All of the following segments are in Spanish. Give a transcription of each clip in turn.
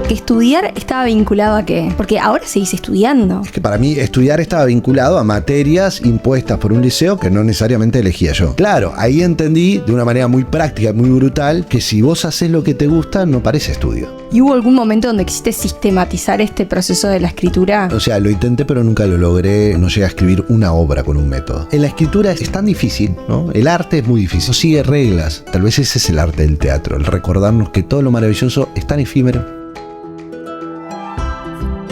Porque estudiar estaba vinculado a qué? Porque ahora seguís estudiando. Es que para mí estudiar estaba vinculado a materias impuestas por un liceo que no necesariamente elegía yo. Claro, ahí entendí de una manera muy práctica, muy brutal, que si vos haces lo que te gusta, no parece estudio. ¿Y hubo algún momento donde quisiste sistematizar este proceso de la escritura? O sea, lo intenté pero nunca lo logré, no llegué a escribir una obra con un método. En la escritura es tan difícil, ¿no? El arte es muy difícil, sigue reglas. Tal vez ese es el arte del teatro, el recordarnos que todo lo maravilloso es tan efímero.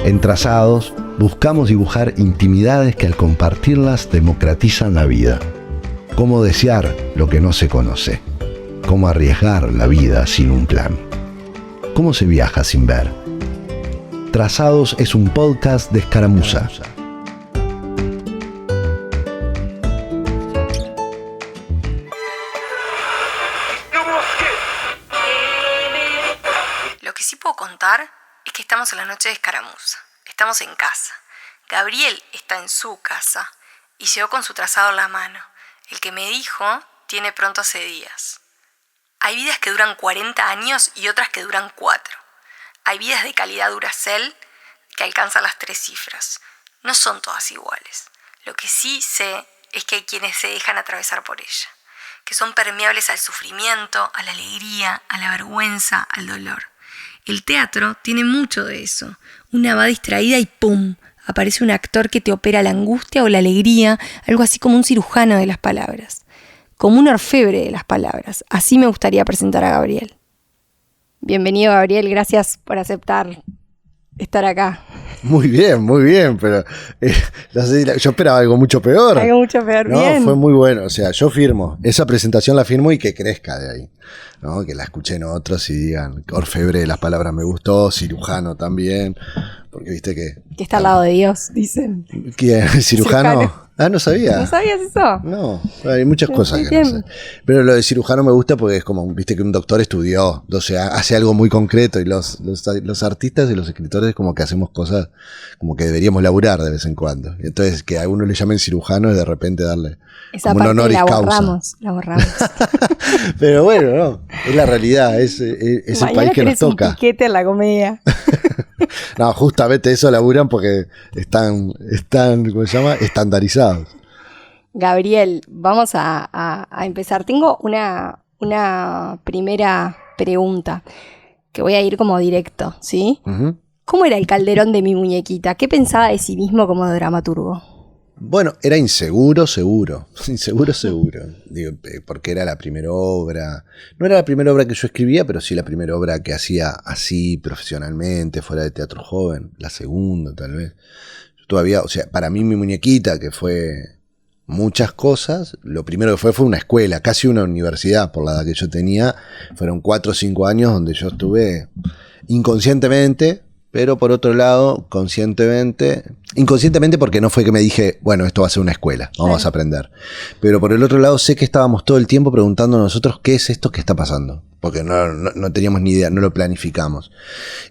En Trazados, buscamos dibujar intimidades que al compartirlas democratizan la vida. Cómo desear lo que no se conoce. Cómo arriesgar la vida sin un plan. ¿Cómo se viaja sin ver? Trazados es un podcast de Escaramuza. Lo que sí puedo contar es que estamos en la noche de Escaramuza. Estamos en casa. Gabriel está en su casa y llegó con su trazado en la mano. El que me dijo tiene pronto hace días. Hay vidas que duran 40 años y otras que duran 4. Hay vidas de calidad Duracell que alcanzan las 3 cifras. No son todas iguales. Lo que sí sé es que hay quienes se dejan atravesar por ella, que son permeables al sufrimiento, a la alegría, a la vergüenza, al dolor. El teatro tiene mucho de eso. Una va distraída y ¡pum! Aparece un actor que te opera la angustia o la alegría, algo así como un cirujano de las palabras. Como un orfebre de las palabras. Así me gustaría presentar a Gabriel. Bienvenido, Gabriel. Gracias por aceptar estar acá. Muy bien, pero yo esperaba algo mucho peor. Algo mucho peor, no, bien. Fue muy bueno, o sea, yo firmo. Esa presentación la firmo y que crezca de ahí, ¿no? Que la escuchen otros y digan, orfebre de las palabras me gustó, cirujano también, porque viste que está al lado de Dios, dicen. ¿Quién? ¿Cirujano? Ah, no sabía. ¿No sabías eso? No, hay muchas cosas que no sé. Pero lo de cirujano me gusta porque es como, viste que un doctor estudió, entonces hace algo muy concreto y los artistas y los escritores como que hacemos cosas como que deberíamos laburar de vez en cuando. Entonces que a uno le llamen cirujano es de repente darle esa como un honoris causa. La borramos. Pero bueno, no, es la realidad, es el país que nos toca. Un piquete en la comedia. No, justamente eso laburan porque están, ¿cómo se llama? Estandarizados. Gabriel, vamos a empezar. Tengo una primera pregunta que voy a ir como directo, ¿sí? Uh-huh. ¿Cómo era el Calderón de mi muñequita? ¿Qué pensaba de sí mismo como dramaturgo? Bueno, era inseguro, seguro. Digo, porque era la primera obra. No era la primera obra que yo escribía, pero sí la primera obra que hacía así profesionalmente, fuera de teatro joven. La segunda, tal vez. Yo todavía, o sea, para mí mi muñequita, que fue muchas cosas, lo primero que fue una escuela, casi una universidad por la edad que yo tenía. Fueron 4 o 5 años donde yo estuve inconscientemente, pero por otro lado, inconscientemente porque no fue que me dije, bueno, esto va a ser una escuela, vamos a aprender. Pero por el otro lado sé que estábamos todo el tiempo preguntando a nosotros qué es esto que está pasando, porque no teníamos ni idea, no lo planificamos.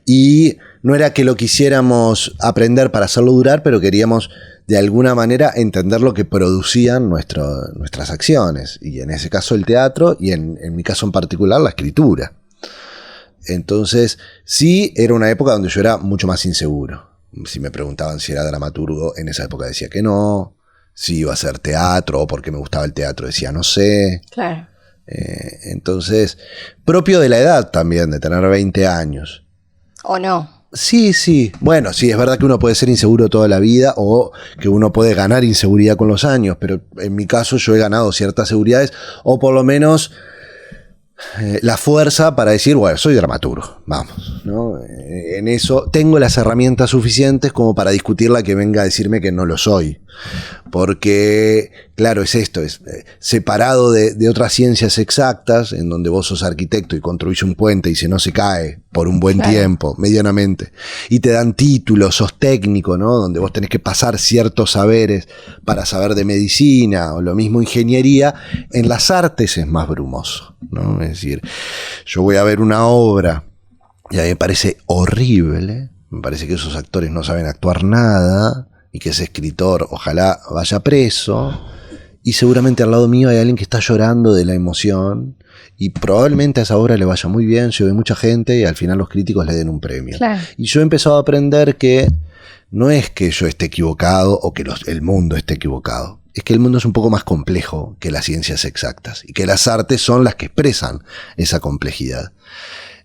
Y no era que lo quisiéramos aprender para hacerlo durar, pero queríamos de alguna manera entender lo que producían nuestras acciones, y en ese caso el teatro, y en mi caso en particular la escritura. Entonces, sí, era una época donde yo era mucho más inseguro. Si me preguntaban si era dramaturgo, en esa época decía que no. Si iba a hacer teatro o porque me gustaba el teatro, decía no sé. Claro. Entonces, propio de la edad también, de tener 20 años. ¿O no? Sí. Bueno, sí, es verdad que uno puede ser inseguro toda la vida o que uno puede ganar inseguridad con los años, pero en mi caso yo he ganado ciertas seguridades o por lo menos la fuerza para decir, bueno, soy dramaturgo, vamos, ¿no? En eso tengo las herramientas suficientes como para discutirla que venga a decirme que no lo soy. Porque, claro, es esto, es separado de otras ciencias exactas, en donde vos sos arquitecto y construís un puente y si no se cae por un buen tiempo, medianamente, y te dan títulos, sos técnico, ¿no? Donde vos tenés que pasar ciertos saberes para saber de medicina, o lo mismo ingeniería. En las artes es más brumoso, ¿no? Es decir, yo voy a ver una obra y a mí me parece horrible, me parece que esos actores no saben actuar nada, y que ese escritor ojalá vaya preso, y seguramente al lado mío hay alguien que está llorando de la emoción y probablemente a esa obra le vaya muy bien, lleve mucha gente y al final los críticos le den un premio. Claro. Y yo he empezado a aprender que no es que yo esté equivocado o que el mundo esté equivocado. Es que el mundo es un poco más complejo que las ciencias exactas y que las artes son las que expresan esa complejidad.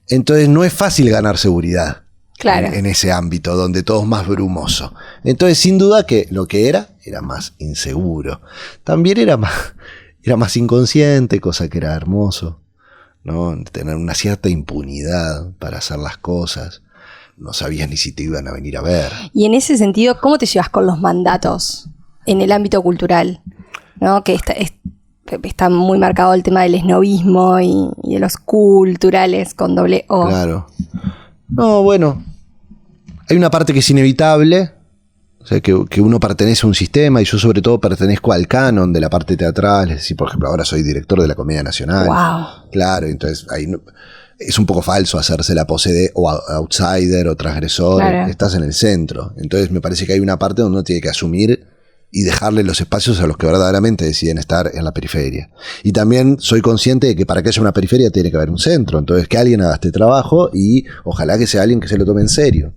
Entonces no es fácil ganar seguridad. Claro. En ese ámbito donde todo es más brumoso. Entonces, sin duda que lo que era más inseguro. También era más inconsciente, cosa que era hermoso, ¿no? Tener una cierta impunidad para hacer las cosas. No sabías ni si te iban a venir a ver. Y en ese sentido, ¿cómo te llevas con los mandatos en el ámbito cultural? ¿No? Que está muy marcado el tema del esnobismo y de los culturales con doble O. Claro. No, bueno, hay una parte que es inevitable, o sea, que uno pertenece a un sistema y yo sobre todo pertenezco al canon de la parte teatral, es decir, por ejemplo, ahora soy director de la Comedia Nacional. Wow. Claro, entonces ahí es un poco falso hacerse la pose de o outsider o transgresor, claro. Estás en el centro, entonces me parece que hay una parte donde uno tiene que asumir y dejarle los espacios a los que verdaderamente deciden estar en la periferia. Y también soy consciente de que para que haya una periferia tiene que haber un centro. Entonces que alguien haga este trabajo y ojalá que sea alguien que se lo tome en serio.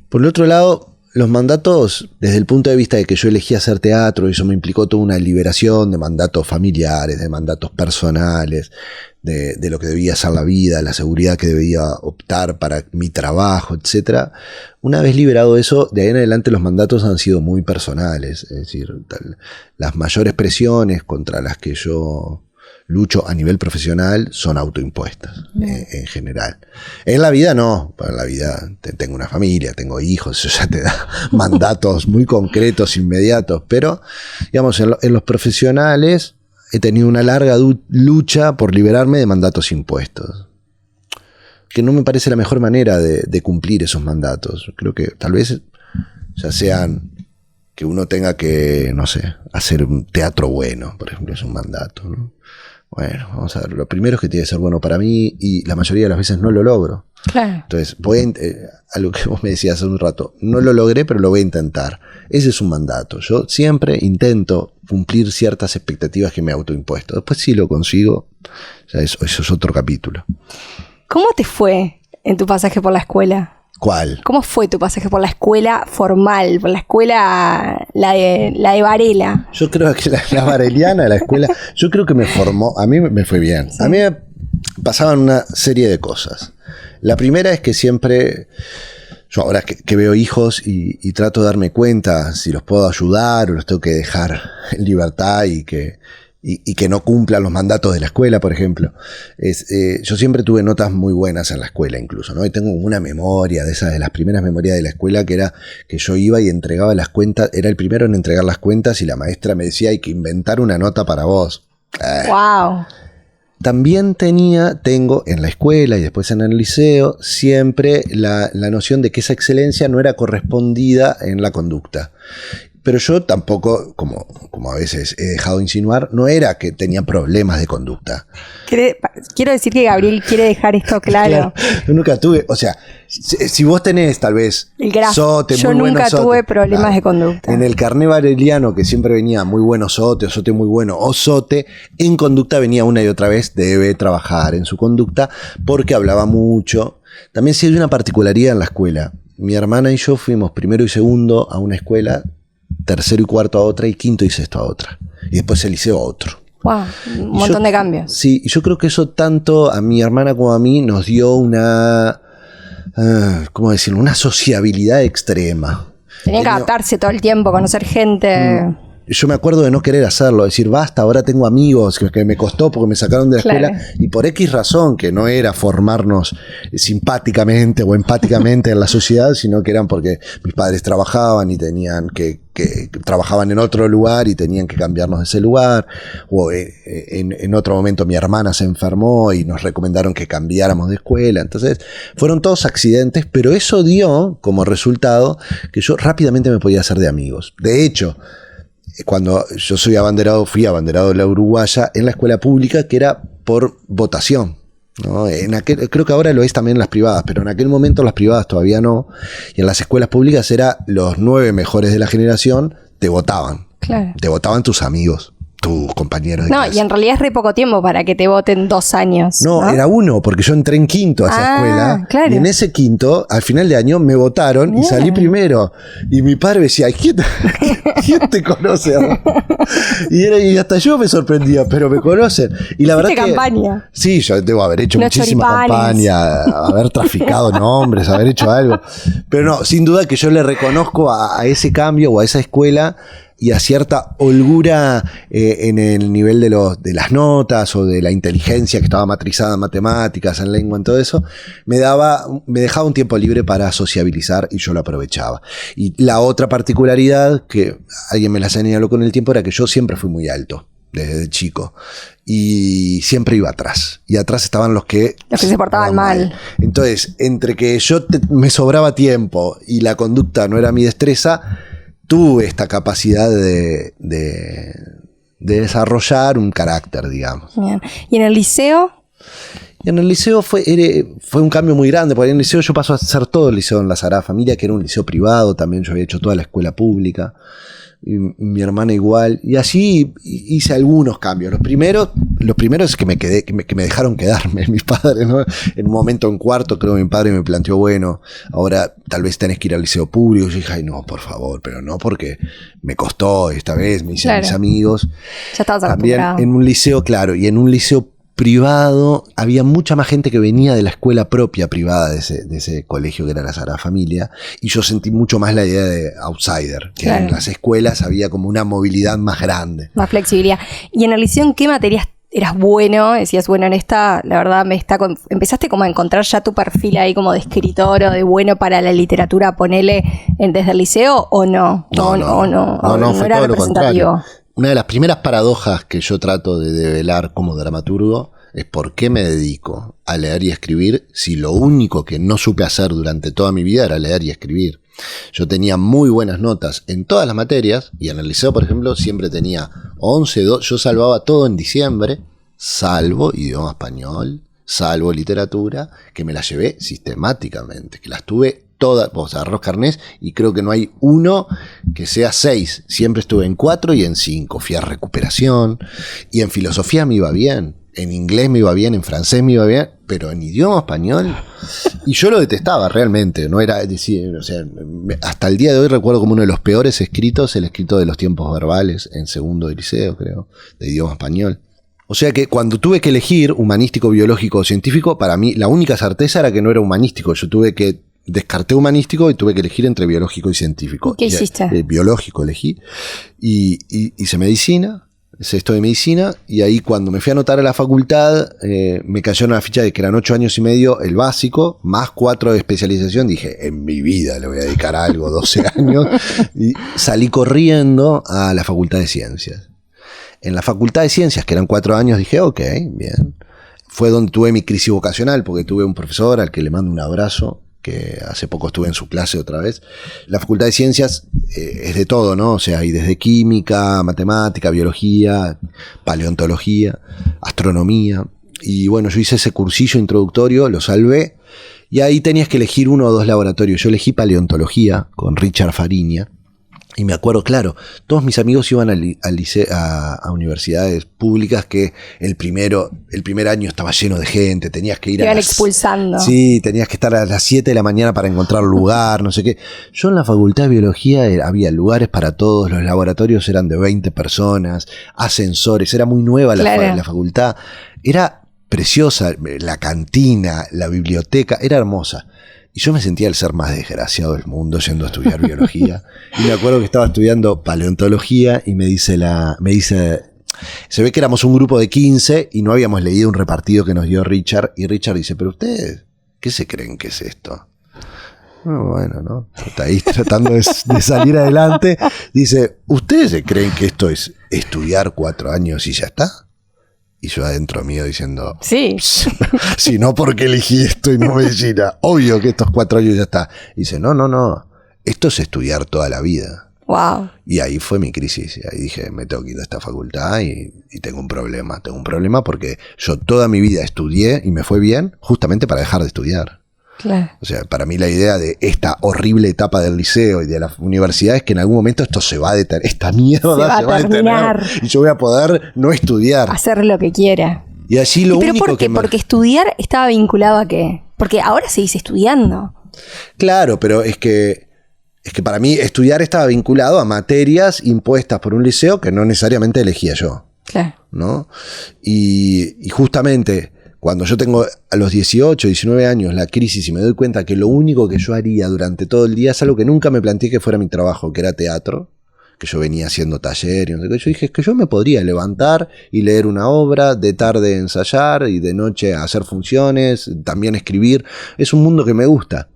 Por el otro lado, los mandatos, desde el punto de vista de que yo elegí hacer teatro, eso me implicó toda una liberación de mandatos familiares, de mandatos personales, de lo que debía ser la vida, la seguridad que debía optar para mi trabajo, etc. Una vez liberado eso, de ahí en adelante los mandatos han sido muy personales. Es decir, las mayores presiones contra las que yo lucho a nivel profesional son autoimpuestas, en general. En la vida no, en la vida tengo una familia, tengo hijos, eso ya te da mandatos muy concretos, inmediatos, pero digamos, en los profesionales he tenido una larga lucha por liberarme de mandatos impuestos, que no me parece la mejor manera de cumplir esos mandatos. Creo que tal vez ya sean que uno tenga que, no sé, hacer un teatro bueno, por ejemplo, es un mandato, ¿no? Bueno, vamos a ver, lo primero es que tiene que ser bueno para mí y la mayoría de las veces no lo logro. Claro. Entonces, algo que vos me decías hace un rato, no lo logré, pero lo voy a intentar. Ese es un mandato. Yo siempre intento cumplir ciertas expectativas que me he autoimpuesto. Después si lo consigo, ya eso es otro capítulo. ¿Cómo te fue en tu pasaje por la escuela? ¿Cuál? ¿Cómo fue tu pasaje por la escuela formal, por la escuela, la de Varela? Yo creo que la vareliana, la escuela, yo creo que me formó, a mí me fue bien. Sí. A mí me pasaban una serie de cosas. La primera es que siempre, yo ahora que veo hijos y trato de darme cuenta si los puedo ayudar o los tengo que dejar en libertad y que no cumplan los mandatos de la escuela, por ejemplo. Yo siempre tuve notas muy buenas en la escuela incluso, ¿no? Y tengo una memoria de las primeras memorias de la escuela que era que yo iba y entregaba las cuentas, era el primero en entregar las cuentas y la maestra me decía hay que inventar una nota para vos. ¡Wow! También tengo en la escuela y después en el liceo siempre la noción de que esa excelencia no era correspondida en la conducta. Pero yo tampoco, como a veces he dejado insinuar, no era que tenía problemas de conducta. Quiero decir que Gabriel quiere dejar esto claro. Yo nunca tuve, o sea, si vos tenés tal vez sote, yo muy nunca bueno tuve problemas de conducta. En el carné vareliano que siempre venía muy bueno sote muy bueno o sote, en conducta venía una y otra vez, debe trabajar en su conducta porque hablaba mucho. También sí hay una particularidad en la escuela. Mi hermana y yo fuimos primero y segundo a una escuela, tercero y cuarto a otra y quinto y sexto a otra. Y después el liceo a otro. Wow, un montón de cambios. Sí, y yo creo que eso tanto a mi hermana como a mí nos dio una, ¿cómo decirlo? Una sociabilidad extrema. Tenían que adaptarse todo el tiempo, conocer gente. Yo me acuerdo de no querer hacerlo, decir basta, ahora tengo amigos que me costó porque me sacaron de la escuela y por X razón, que no era formarnos simpáticamente o empáticamente en la sociedad, sino que eran porque mis padres trabajaban y tenían que trabajaban en otro lugar y tenían que cambiarnos de ese lugar, o en otro momento mi hermana se enfermó y nos recomendaron que cambiáramos de escuela. Entonces fueron todos accidentes, pero eso dio como resultado que yo rápidamente me podía hacer de amigos. De hecho, cuando yo fui abanderado de la Uruguaya en la escuela pública, que era por votación, ¿no? Creo que ahora lo es también en las privadas, pero en aquel momento las privadas todavía no, y en las escuelas públicas era los 9 mejores de la generación te votaban. Claro. Te votaban tus amigos. tus compañeros de No, clase. y en realidad es re poco tiempo para que te voten 2 años. No, era 1, porque yo entré en quinto a esa escuela. Claro. Y en ese quinto, al final de año, me votaron y salí primero. Y mi padre decía, ¿quién te conoce? Y hasta yo me sorprendía, pero me conocen. Y la verdad que... campaña. Sí, yo debo haber hecho Los muchísima choripanes. campaña, haber traficado nombres, haber hecho algo. Pero no, sin duda que yo le reconozco a ese cambio o a esa escuela y a cierta holgura en el nivel de las notas o de la inteligencia que estaba matrizada en matemáticas, en lengua, en todo eso, me dejaba un tiempo libre para sociabilizar y yo lo aprovechaba. Y la otra particularidad que alguien me la señaló con el tiempo era que yo siempre fui muy alto desde chico y siempre iba atrás y atrás estaban los que se portaban mal. Entonces, entre que me sobraba tiempo y la conducta no era mi destreza, tuve esta capacidad de desarrollar un carácter, digamos. Bien. ¿Y en el liceo? Y en el liceo fue un cambio muy grande, porque en el liceo yo paso a hacer todo el liceo en la Sagrada Familia, que era un liceo privado, también yo había hecho toda la escuela pública, y mi hermana igual, y así hice algunos cambios. Los primeros es que me dejaron quedarme mis padres, ¿no? En un momento en cuarto creo que mi padre me planteó, bueno, ahora tal vez tenés que ir al liceo público. Yo dije, ay no, por favor, pero no, porque me costó esta vez, me hice mis amigos. Ya estabas también acostumbrado. en un liceo, claro, y en un liceo privado había mucha más gente que venía de la escuela propia privada de ese colegio que era la Sagrada Familia, y yo sentí mucho más la idea de outsider, que en las escuelas había como una movilidad más grande. Más flexibilidad. ¿Y en el liceo en qué materias eras bueno? Decías, bueno, en esta, la verdad, empezaste como a encontrar ya tu perfil ahí como de escritor o de bueno para la literatura, ponele desde el liceo, ¿o no? No, fue era todo lo representativo. contrario. Una de las primeras paradojas que yo trato de develar como dramaturgo es por qué me dedico a leer y escribir si lo único que no supe hacer durante toda mi vida era leer y escribir. Yo tenía muy buenas notas en todas las materias y en el liceo, por ejemplo, siempre tenía 11, 2, yo salvaba todo en diciembre, salvo idioma español, salvo literatura, que me las llevé sistemáticamente, que las tuve todas, vos agarrás carnés y creo que no hay uno que sea 6, siempre estuve en 4 y en 5, fui a recuperación, y en filosofía me iba bien, en inglés me iba bien, en francés me iba bien, pero en idioma español, y yo lo detestaba realmente, no era decir, o sea, hasta el día de hoy recuerdo como uno de los peores escritos, el escrito de los tiempos verbales, en segundo de liceo, creo, de idioma español. O sea que cuando tuve que elegir humanístico, biológico o científico, para mí la única certeza era que no era humanístico. Yo descarté humanístico y tuve que elegir entre biológico y científico. ¿Qué hiciste? Biológico elegí y hice medicina, sexto de medicina, y ahí cuando me fui a anotar a la facultad me cayó una ficha de que eran 8 años y medio el básico, más 4 de especialización. Dije, en mi vida le voy a dedicar a algo 12 años. Y salí corriendo a la Facultad de Ciencias. En la Facultad de Ciencias, que eran 4 años, dije, ok, bien. Fue donde tuve mi crisis vocacional, porque tuve un profesor al que le mando un abrazo, que hace poco estuve en su clase otra vez. La Facultad de Ciencias es de todo, ¿no? O sea, hay desde química, matemática, biología, paleontología, astronomía. Y bueno, yo hice ese cursillo introductorio, lo salvé, y ahí tenías que elegir 1 o 2 laboratorios. Yo elegí paleontología con Richard Fariña. Y me acuerdo, claro, todos mis amigos iban a universidades públicas que el primer año estaba lleno de gente, tenías que ir iban expulsando. Sí, tenías que estar a las 7 de la mañana para encontrar lugar, no sé qué. Yo en la Facultad de Biología había lugares para todos, los laboratorios eran de 20 personas, ascensores, era muy nueva la facultad. Era preciosa, la cantina, la biblioteca, era hermosa. Y yo me sentía el ser más desgraciado del mundo yendo a estudiar biología. Y me acuerdo que estaba estudiando paleontología y me dice, se ve que éramos un grupo de 15 y no habíamos leído un repartido que nos dio Richard. Y Richard dice, pero ustedes, ¿qué se creen que es esto? Bueno, ¿no? Está ahí tratando de salir adelante. Dice, ¿ustedes se creen que esto es estudiar 4 años y ya está? Y yo adentro mío diciendo, sí, si no, ¿por qué elegí esto y no medicina? Obvio que estos 4 años ya está. Y dice, no, esto es estudiar toda la vida. Wow. Y ahí fue mi crisis. Ahí dije, me tengo que ir a esta facultad y tengo un problema. Tengo un problema porque yo toda mi vida estudié y me fue bien justamente para dejar de estudiar. Claro. O sea, para mí la idea de esta horrible etapa del liceo y de la universidad es que en algún momento esto se va a detener. Esta mierda se va a detener. Y yo voy a poder no estudiar. Hacer lo que quiera. Y allí lo único ¿Por qué? Porque estudiar estaba vinculado a qué. Porque ahora seguís estudiando. Claro, pero es que para mí estudiar estaba vinculado a materias impuestas por un liceo que no necesariamente elegía yo. Claro. ¿No? Y justamente cuando yo tengo a los 18, 19 años la crisis y me doy cuenta que lo único que yo haría durante todo el día es algo que nunca me planteé que fuera mi trabajo, que era teatro, que yo venía haciendo taller y no sé qué. Yo dije, es que yo me podría levantar y leer una obra, de tarde ensayar y de noche hacer funciones, también escribir. Es un mundo que me gusta.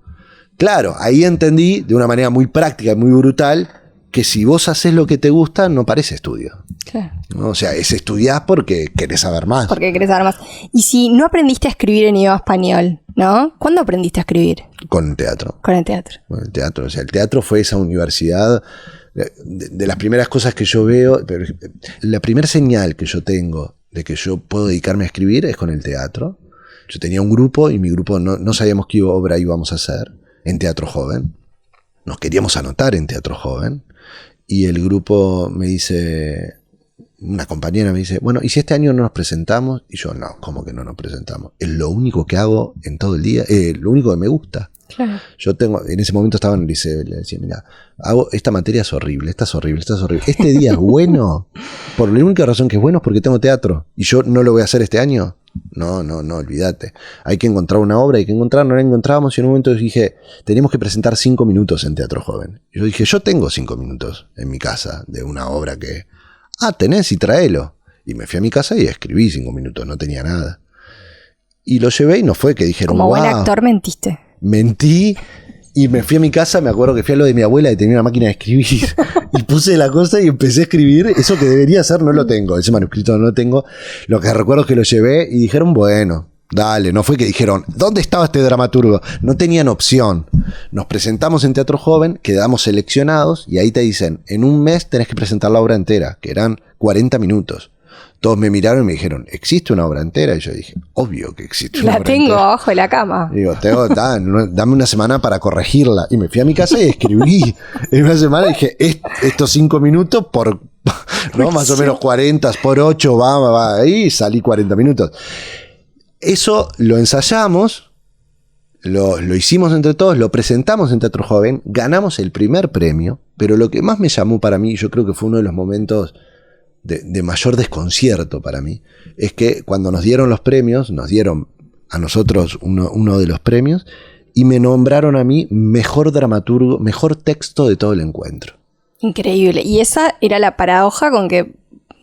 Claro, ahí entendí de una manera muy práctica y muy brutal que si vos haces lo que te gusta, no parece estudio. Claro. ¿No? O sea, es estudiar porque querés saber más. Porque querés saber más. Y si no aprendiste a escribir en idioma español, ¿no? ¿Cuándo aprendiste a escribir? Con el teatro. Con el teatro. Con el teatro. O sea, el teatro fue esa universidad. De las primeras cosas que yo veo, pero la primera señal que yo tengo de que yo puedo dedicarme a escribir es con el teatro. Yo tenía un grupo y mi grupo no sabíamos qué obra íbamos a hacer en Teatro Joven. Nos queríamos anotar en Teatro Joven. Y el grupo me dice, una compañera me dice, bueno, ¿y si este año no nos presentamos? Y yo, no, ¿cómo que no nos presentamos? Es lo único que hago en todo el día, lo único que me gusta. Claro. Yo en ese momento estaba en el liceo, le decía, mira, esta materia es horrible, esta es horrible, esta es horrible. Este día es bueno, por la única razón que es bueno es porque tengo teatro. ¿Y yo no lo voy a hacer este año? No, olvídate. Hay que encontrar una obra, no la encontrábamos y en un momento dije, teníamos que presentar 5 minutos en Teatro Joven. Y yo dije, yo tengo 5 minutos en mi casa de una obra que, tenés y tráelo. Y me fui a mi casa y escribí 5 minutos, no tenía nada. Y lo llevé y no fue que dijeron, como buen actor mentiste. Mentí y me fui a mi casa, me acuerdo que fui a lo de mi abuela y tenía una máquina de escribir y puse la cosa y empecé a escribir. Eso que debería hacer no lo tengo, ese manuscrito no lo tengo. Lo que recuerdo es que lo llevé y dijeron, bueno, dale, no fue que dijeron, ¿dónde estaba este dramaturgo? No tenían opción. Nos presentamos en Teatro Joven, quedamos seleccionados y ahí te dicen, en un mes tenés que presentar la obra entera, que eran 40 minutos. Todos me miraron y me dijeron, ¿existe una obra entera? Y yo dije, obvio que existe una obra entera. La tengo abajo de la cama. Digo, dame una semana para corregirla. Y me fui a mi casa y escribí. En una semana dije, estos 5 minutos por, ¿no? Más o menos 40 por 8, va, ahí salí 40 minutos. Eso lo ensayamos, lo hicimos entre todos, lo presentamos en Teatro Joven, ganamos el primer premio, pero lo que más me llamó para mí, yo creo que fue uno de los momentos de mayor desconcierto para mí, es que cuando nos dieron los premios, nos dieron a nosotros uno de los premios y me nombraron a mí mejor dramaturgo, mejor texto de todo el encuentro. Increíble. Y esa era la paradoja con que,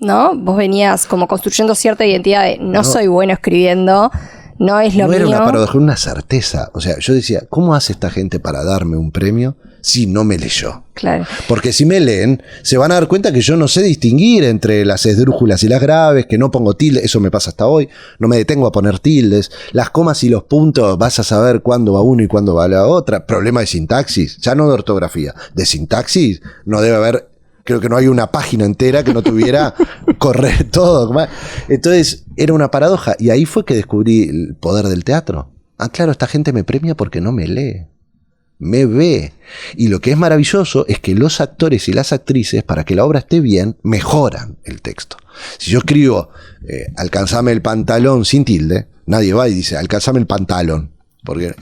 ¿no? Vos venías como construyendo cierta identidad de no soy bueno escribiendo, no es lo mío. No era una paradoja, era una certeza. O sea, yo decía, ¿cómo hace esta gente para darme un premio si no me leyó? Claro. Porque si me leen, se van a dar cuenta que yo no sé distinguir entre las esdrújulas y las graves, que no pongo tildes, eso me pasa hasta hoy, no me detengo a poner tildes, las comas y los puntos, vas a saber cuándo va uno y cuándo va la otra. Problema de sintaxis, ya no de ortografía, de sintaxis no debe haber, creo que no hay una página entera que no tuviera correr todo. Entonces era una paradoja y ahí fue que descubrí el poder del teatro. Claro, esta gente me premia porque no me lee. Me ve. Y lo que es maravilloso es que los actores y las actrices, para que la obra esté bien, mejoran el texto. Si yo escribo alcanzame el pantalón sin tilde, nadie va y dice alcanzame el pantalón. Porque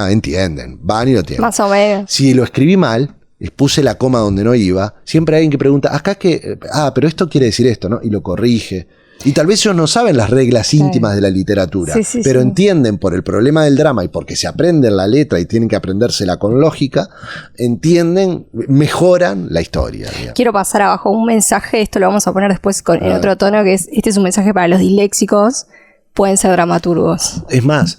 entienden, van y lo tienen. Más o menos. Si lo escribí mal, puse la coma donde no iba, siempre hay alguien que pregunta, acá que, pero esto quiere decir esto, ¿no? Y lo corrige. Y tal vez ellos no saben las reglas íntimas de la literatura, pero entienden por el problema del drama y porque se aprenden la letra y tienen que aprendérsela con lógica, entienden, mejoran la historia. Digamos. Quiero pasar abajo un mensaje, esto lo vamos a poner después en otro tono, que este es un mensaje para los disléxicos, pueden ser dramaturgos. Es más,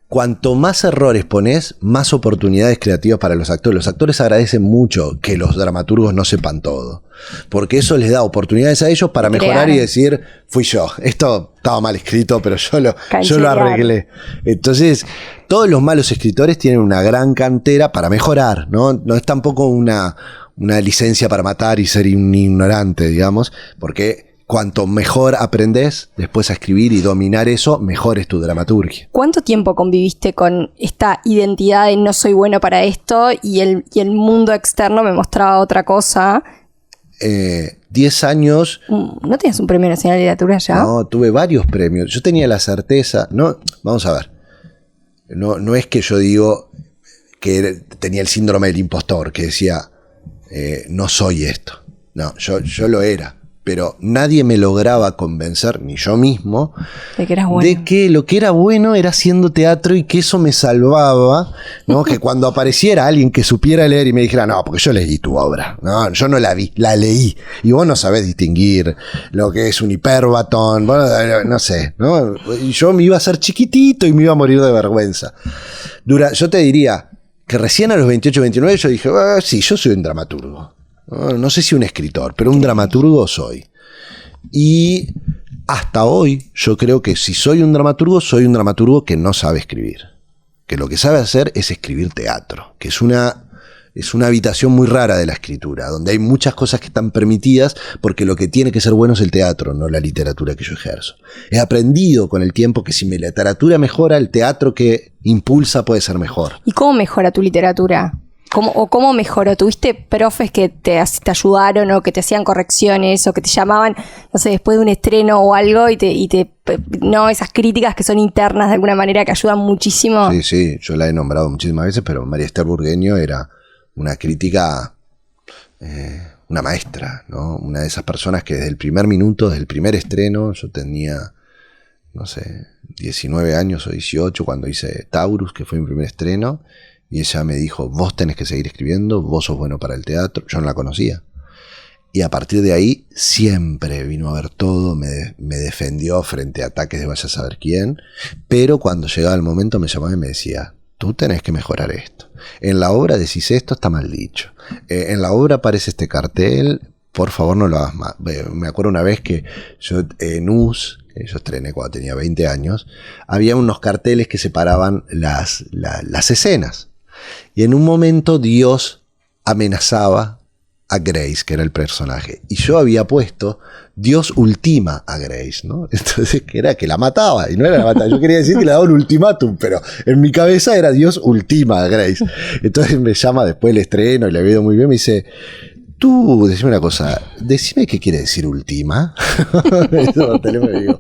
cuanto más errores pones, más oportunidades creativas para los actores. Los actores agradecen mucho que los dramaturgos no sepan todo, porque eso les da oportunidades a ellos para mejorar y decir, fui yo, esto estaba mal escrito, pero yo lo arreglé. Entonces, todos los malos escritores tienen una gran cantera para mejorar, ¿no? No es tampoco una licencia para matar y ser un ignorante, digamos, porque cuanto mejor aprendés después a escribir y dominar eso, mejor es tu dramaturgia. ¿Cuánto tiempo conviviste con esta identidad de no soy bueno para esto y el mundo externo me mostraba otra cosa? 10 años. ¿No tenías un premio nacional de literatura ya? No, tuve varios premios. Yo tenía la certeza, no, vamos a ver, no es que yo digo que tenía el síndrome del impostor, que decía, no soy esto. No, yo lo era. Pero nadie me lograba convencer, ni yo mismo, de que eras bueno. De que lo que era bueno era haciendo teatro y que eso me salvaba, ¿no? Que cuando apareciera alguien que supiera leer y me dijera, no, porque yo leí tu obra. No, yo no la vi, la leí. Y vos no sabés distinguir lo que es un hiperbatón, bueno, no sé, ¿no? Y yo me iba a hacer chiquitito y me iba a morir de vergüenza. Yo te diría que recién a los 28, 29 yo dije, sí, yo soy un dramaturgo. No sé si un escritor, pero un dramaturgo soy. Y hasta hoy yo creo que si soy un dramaturgo que no sabe escribir. Que lo que sabe hacer es escribir teatro, que es una habitación muy rara de la escritura, donde hay muchas cosas que están permitidas, porque lo que tiene que ser bueno es el teatro, no la literatura que yo ejerzo. He aprendido con el tiempo que si mi literatura mejora, el teatro que impulsa puede ser mejor. ¿Y cómo mejora tu literatura? ¿Cómo mejoró? ¿Tuviste profes que te ayudaron o que te hacían correcciones o que te llamaban, no sé, después de un estreno o algo no, esas críticas que son internas de alguna manera que ayudan muchísimo? Sí, yo la he nombrado muchísimas veces, pero María Esther Burgueño era una crítica, una maestra, ¿no? Una de esas personas que desde el primer minuto, desde el primer estreno, yo tenía, no sé, 19 años o 18 cuando hice Taurus, que fue mi primer estreno. Y ella me dijo, vos tenés que seguir escribiendo, vos sos bueno para el teatro. Yo no la conocía. Y a partir de ahí siempre vino a ver todo, me defendió frente a ataques de vaya a saber quién. Pero cuando llegaba el momento me llamaba y me decía, tú tenés que mejorar esto. En la obra decís esto, está mal dicho. En la obra aparece este cartel, por favor no lo hagas más. Me acuerdo una vez que yo en US, que yo estrené cuando tenía 20 años, había unos carteles que separaban las escenas. Y en un momento Dios amenazaba a Grace, que era el personaje. Y yo había puesto Dios ultima a Grace, ¿no? Entonces, que era que la mataba. Y no era la mataba. Yo quería decir que le daba un ultimátum, pero en mi cabeza era Dios ultima a Grace. Entonces me llama después del estreno y le había ido muy bien. Me dice, tú, decime una cosa, decime qué quiere decir ultima. Me digo,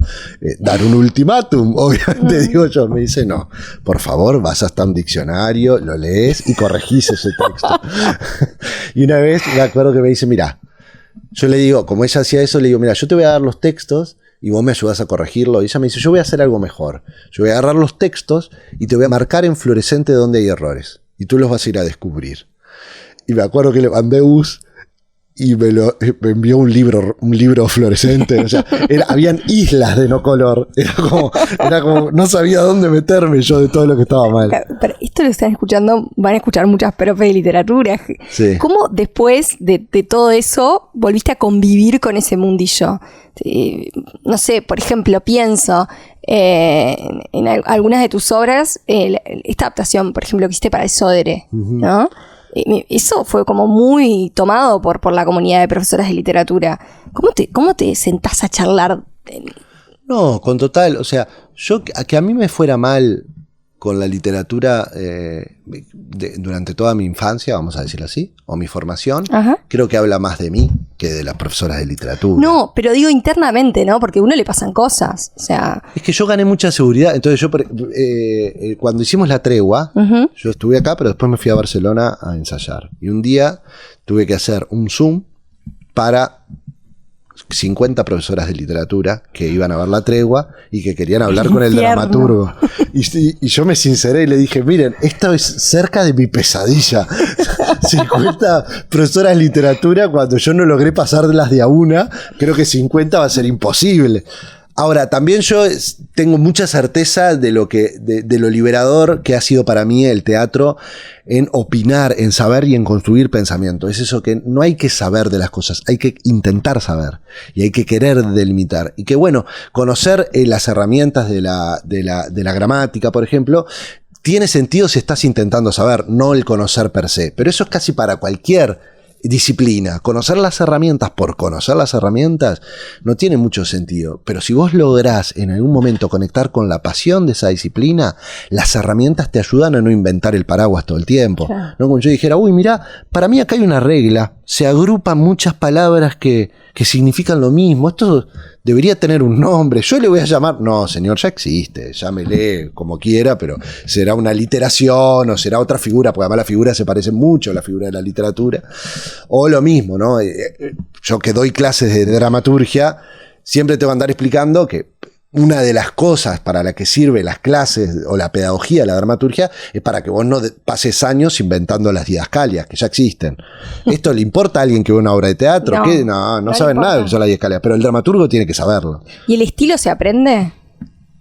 dar un ultimátum, obviamente digo yo. Me dice, no, por favor, vas hasta un diccionario, lo lees y corregís ese texto. Y una vez me acuerdo que me dice, mira, yo le digo, como ella hacía eso, le digo, mira, yo te voy a dar los textos y vos me ayudás a corregirlo. Y ella me dice, yo voy a hacer algo mejor. Yo voy a agarrar los textos y te voy a marcar en fluorescente donde hay errores. Y tú los vas a ir a descubrir. Y me acuerdo que le mandé bus y me envió un libro fluorescente. O sea, habían islas de no color. Era como, no sabía dónde meterme yo de todo lo que estaba mal. Pero esto lo están escuchando, van a escuchar muchas profes de literatura. Sí. ¿Cómo después de todo eso volviste a convivir con ese mundillo? No sé, por ejemplo, pienso en algunas de tus obras, esta adaptación, por ejemplo, que hiciste para el Sodre, ¿no? Eso fue como muy tomado por la comunidad de profesoras de literatura. ¿Cómo te sentás a charlar? No, con total, o sea, que a mí me fuera mal con la literatura durante toda mi infancia, vamos a decirlo así, o mi formación, ajá, creo que habla más de mí que de las profesoras de literatura. No, pero digo internamente, ¿no? Porque a uno le pasan cosas, o sea... Es que yo gané mucha seguridad, entonces yo, cuando hicimos La Tregua, yo estuve acá, pero después me fui a Barcelona a ensayar. Y un día tuve que hacer un Zoom para 50 profesoras de literatura que iban a ver La Tregua y que querían hablar con el dramaturgo. Y yo me sinceré y le dije, miren, esto es cerca de mi pesadilla. 50 profesoras de literatura, cuando yo no logré pasarlas de a una, creo que 50 va a ser imposible. Ahora, también yo tengo mucha certeza de lo liberador que ha sido para mí el teatro en opinar, en saber y en construir pensamiento. Es eso que no hay que saber de las cosas, hay que intentar saber y hay que querer delimitar. Y que bueno, conocer las herramientas de la gramática, por ejemplo, tiene sentido si estás intentando saber, no el conocer per se. Pero eso es casi para cualquier disciplina. Conocer las herramientas por conocer las herramientas no tiene mucho sentido. Pero si vos lográs en algún momento conectar con la pasión de esa disciplina, las herramientas te ayudan a no inventar el paraguas todo el tiempo. Claro. ¿No? Como yo dijera, uy, mirá, para mí acá hay una regla. Se agrupan muchas palabras que significan lo mismo. Esto debería tener un nombre. Yo le voy a llamar... No, señor, ya existe. Llámele como quiera, pero será una literación o será otra figura, porque además las figuras se parecen mucho a la figura de la literatura. O lo mismo, ¿no? Yo que doy clases de dramaturgia, siempre te voy a andar explicando que una de las cosas para la que sirven las clases o la pedagogía de la dramaturgia es para que vos no pases años inventando las didascalias, que ya existen. ¿Esto le importa a alguien que ve una obra de teatro? No, ¿Qué? No saben nada de que son las didascalias, pero el dramaturgo tiene que saberlo. ¿Y el estilo se aprende?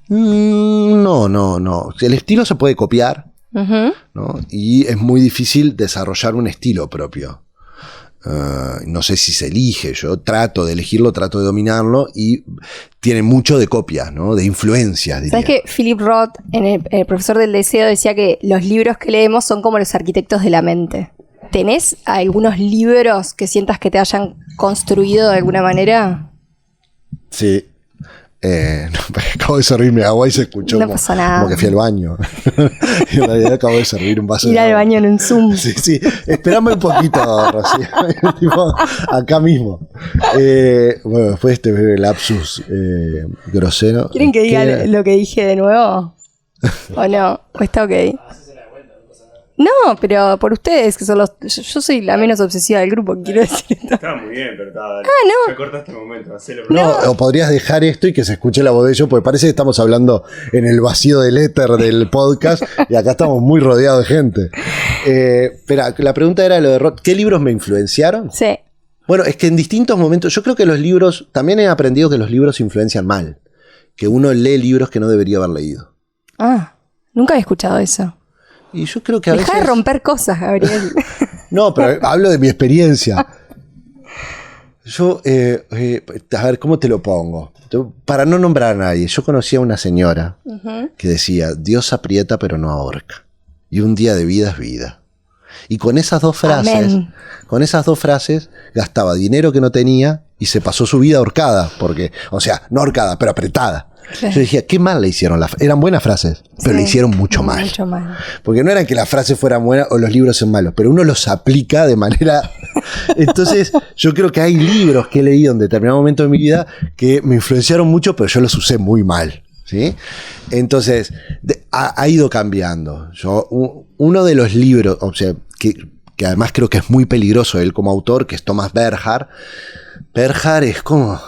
No. El estilo se puede copiar, Uh-huh. ¿no? Y es muy difícil desarrollar un estilo propio. No sé si se elige, yo trato de elegirlo, trato de dominarlo y tiene mucho de copias, ¿no? De influencias, diría. ¿Sabes que Philip Roth, en el profesor del deseo, decía que los libros que leemos son como los arquitectos de la mente? ¿Tenés algunos libros que sientas que te hayan construido de alguna manera? Sí. Acabo de servirme agua y se escuchó No pasa nada. como que fui al baño. Y en realidad acabo de servir un vaso Ir de al agua. baño en un Zoom. Sí. Esperame un poquito, Rocío. Tipo, acá mismo. Bueno, después este breve lapsus grosero. ¿Quieren que diga ¿Qué? lo que dije de nuevo? ¿O no? ¿O está ok? No, pero por ustedes, que son los... Yo soy la menos obsesiva del grupo, quiero decir esto. Estaba muy bien, pero estaba. no. Ya cortaste el momento, hacelo. No, o podrías dejar esto y que se escuche la voz de ellos, porque parece que estamos hablando en el vacío del éter del podcast y acá estamos muy rodeados de gente. Espera, la pregunta era lo de Roth. ¿Qué libros me influenciaron? Sí. Bueno, es que en distintos momentos, yo creo que los libros, también he aprendido que los libros influencian mal, que uno lee libros que no debería haber leído. Ah, nunca he escuchado eso. Y yo creo que a Deja veces... de romper cosas, Gabriel. No, pero hablo de mi experiencia. Yo, a ver, ¿cómo te lo pongo? Para no nombrar a nadie, yo conocí a una señora que decía, Dios aprieta pero no ahorca. Y un día de vida es vida. Y con esas dos frases, gastaba dinero que no tenía y se pasó su vida ahorcada. Porque, o sea, no ahorcada, pero apretada. Claro. Yo decía, qué mal le hicieron eran buenas frases, pero Sí, le hicieron mucho mal. Mucho mal. Porque no eran que las frases fueran buenas o los libros son malos, pero uno los aplica de manera... Entonces, yo creo que hay libros que he leído en determinado momento de mi vida que me influenciaron mucho, pero yo los usé muy mal, ¿sí? Entonces, ha ido cambiando. Uno de los libros, o sea, que además creo que es muy peligroso él como autor, que es Thomas Bernhard. Bernhard es como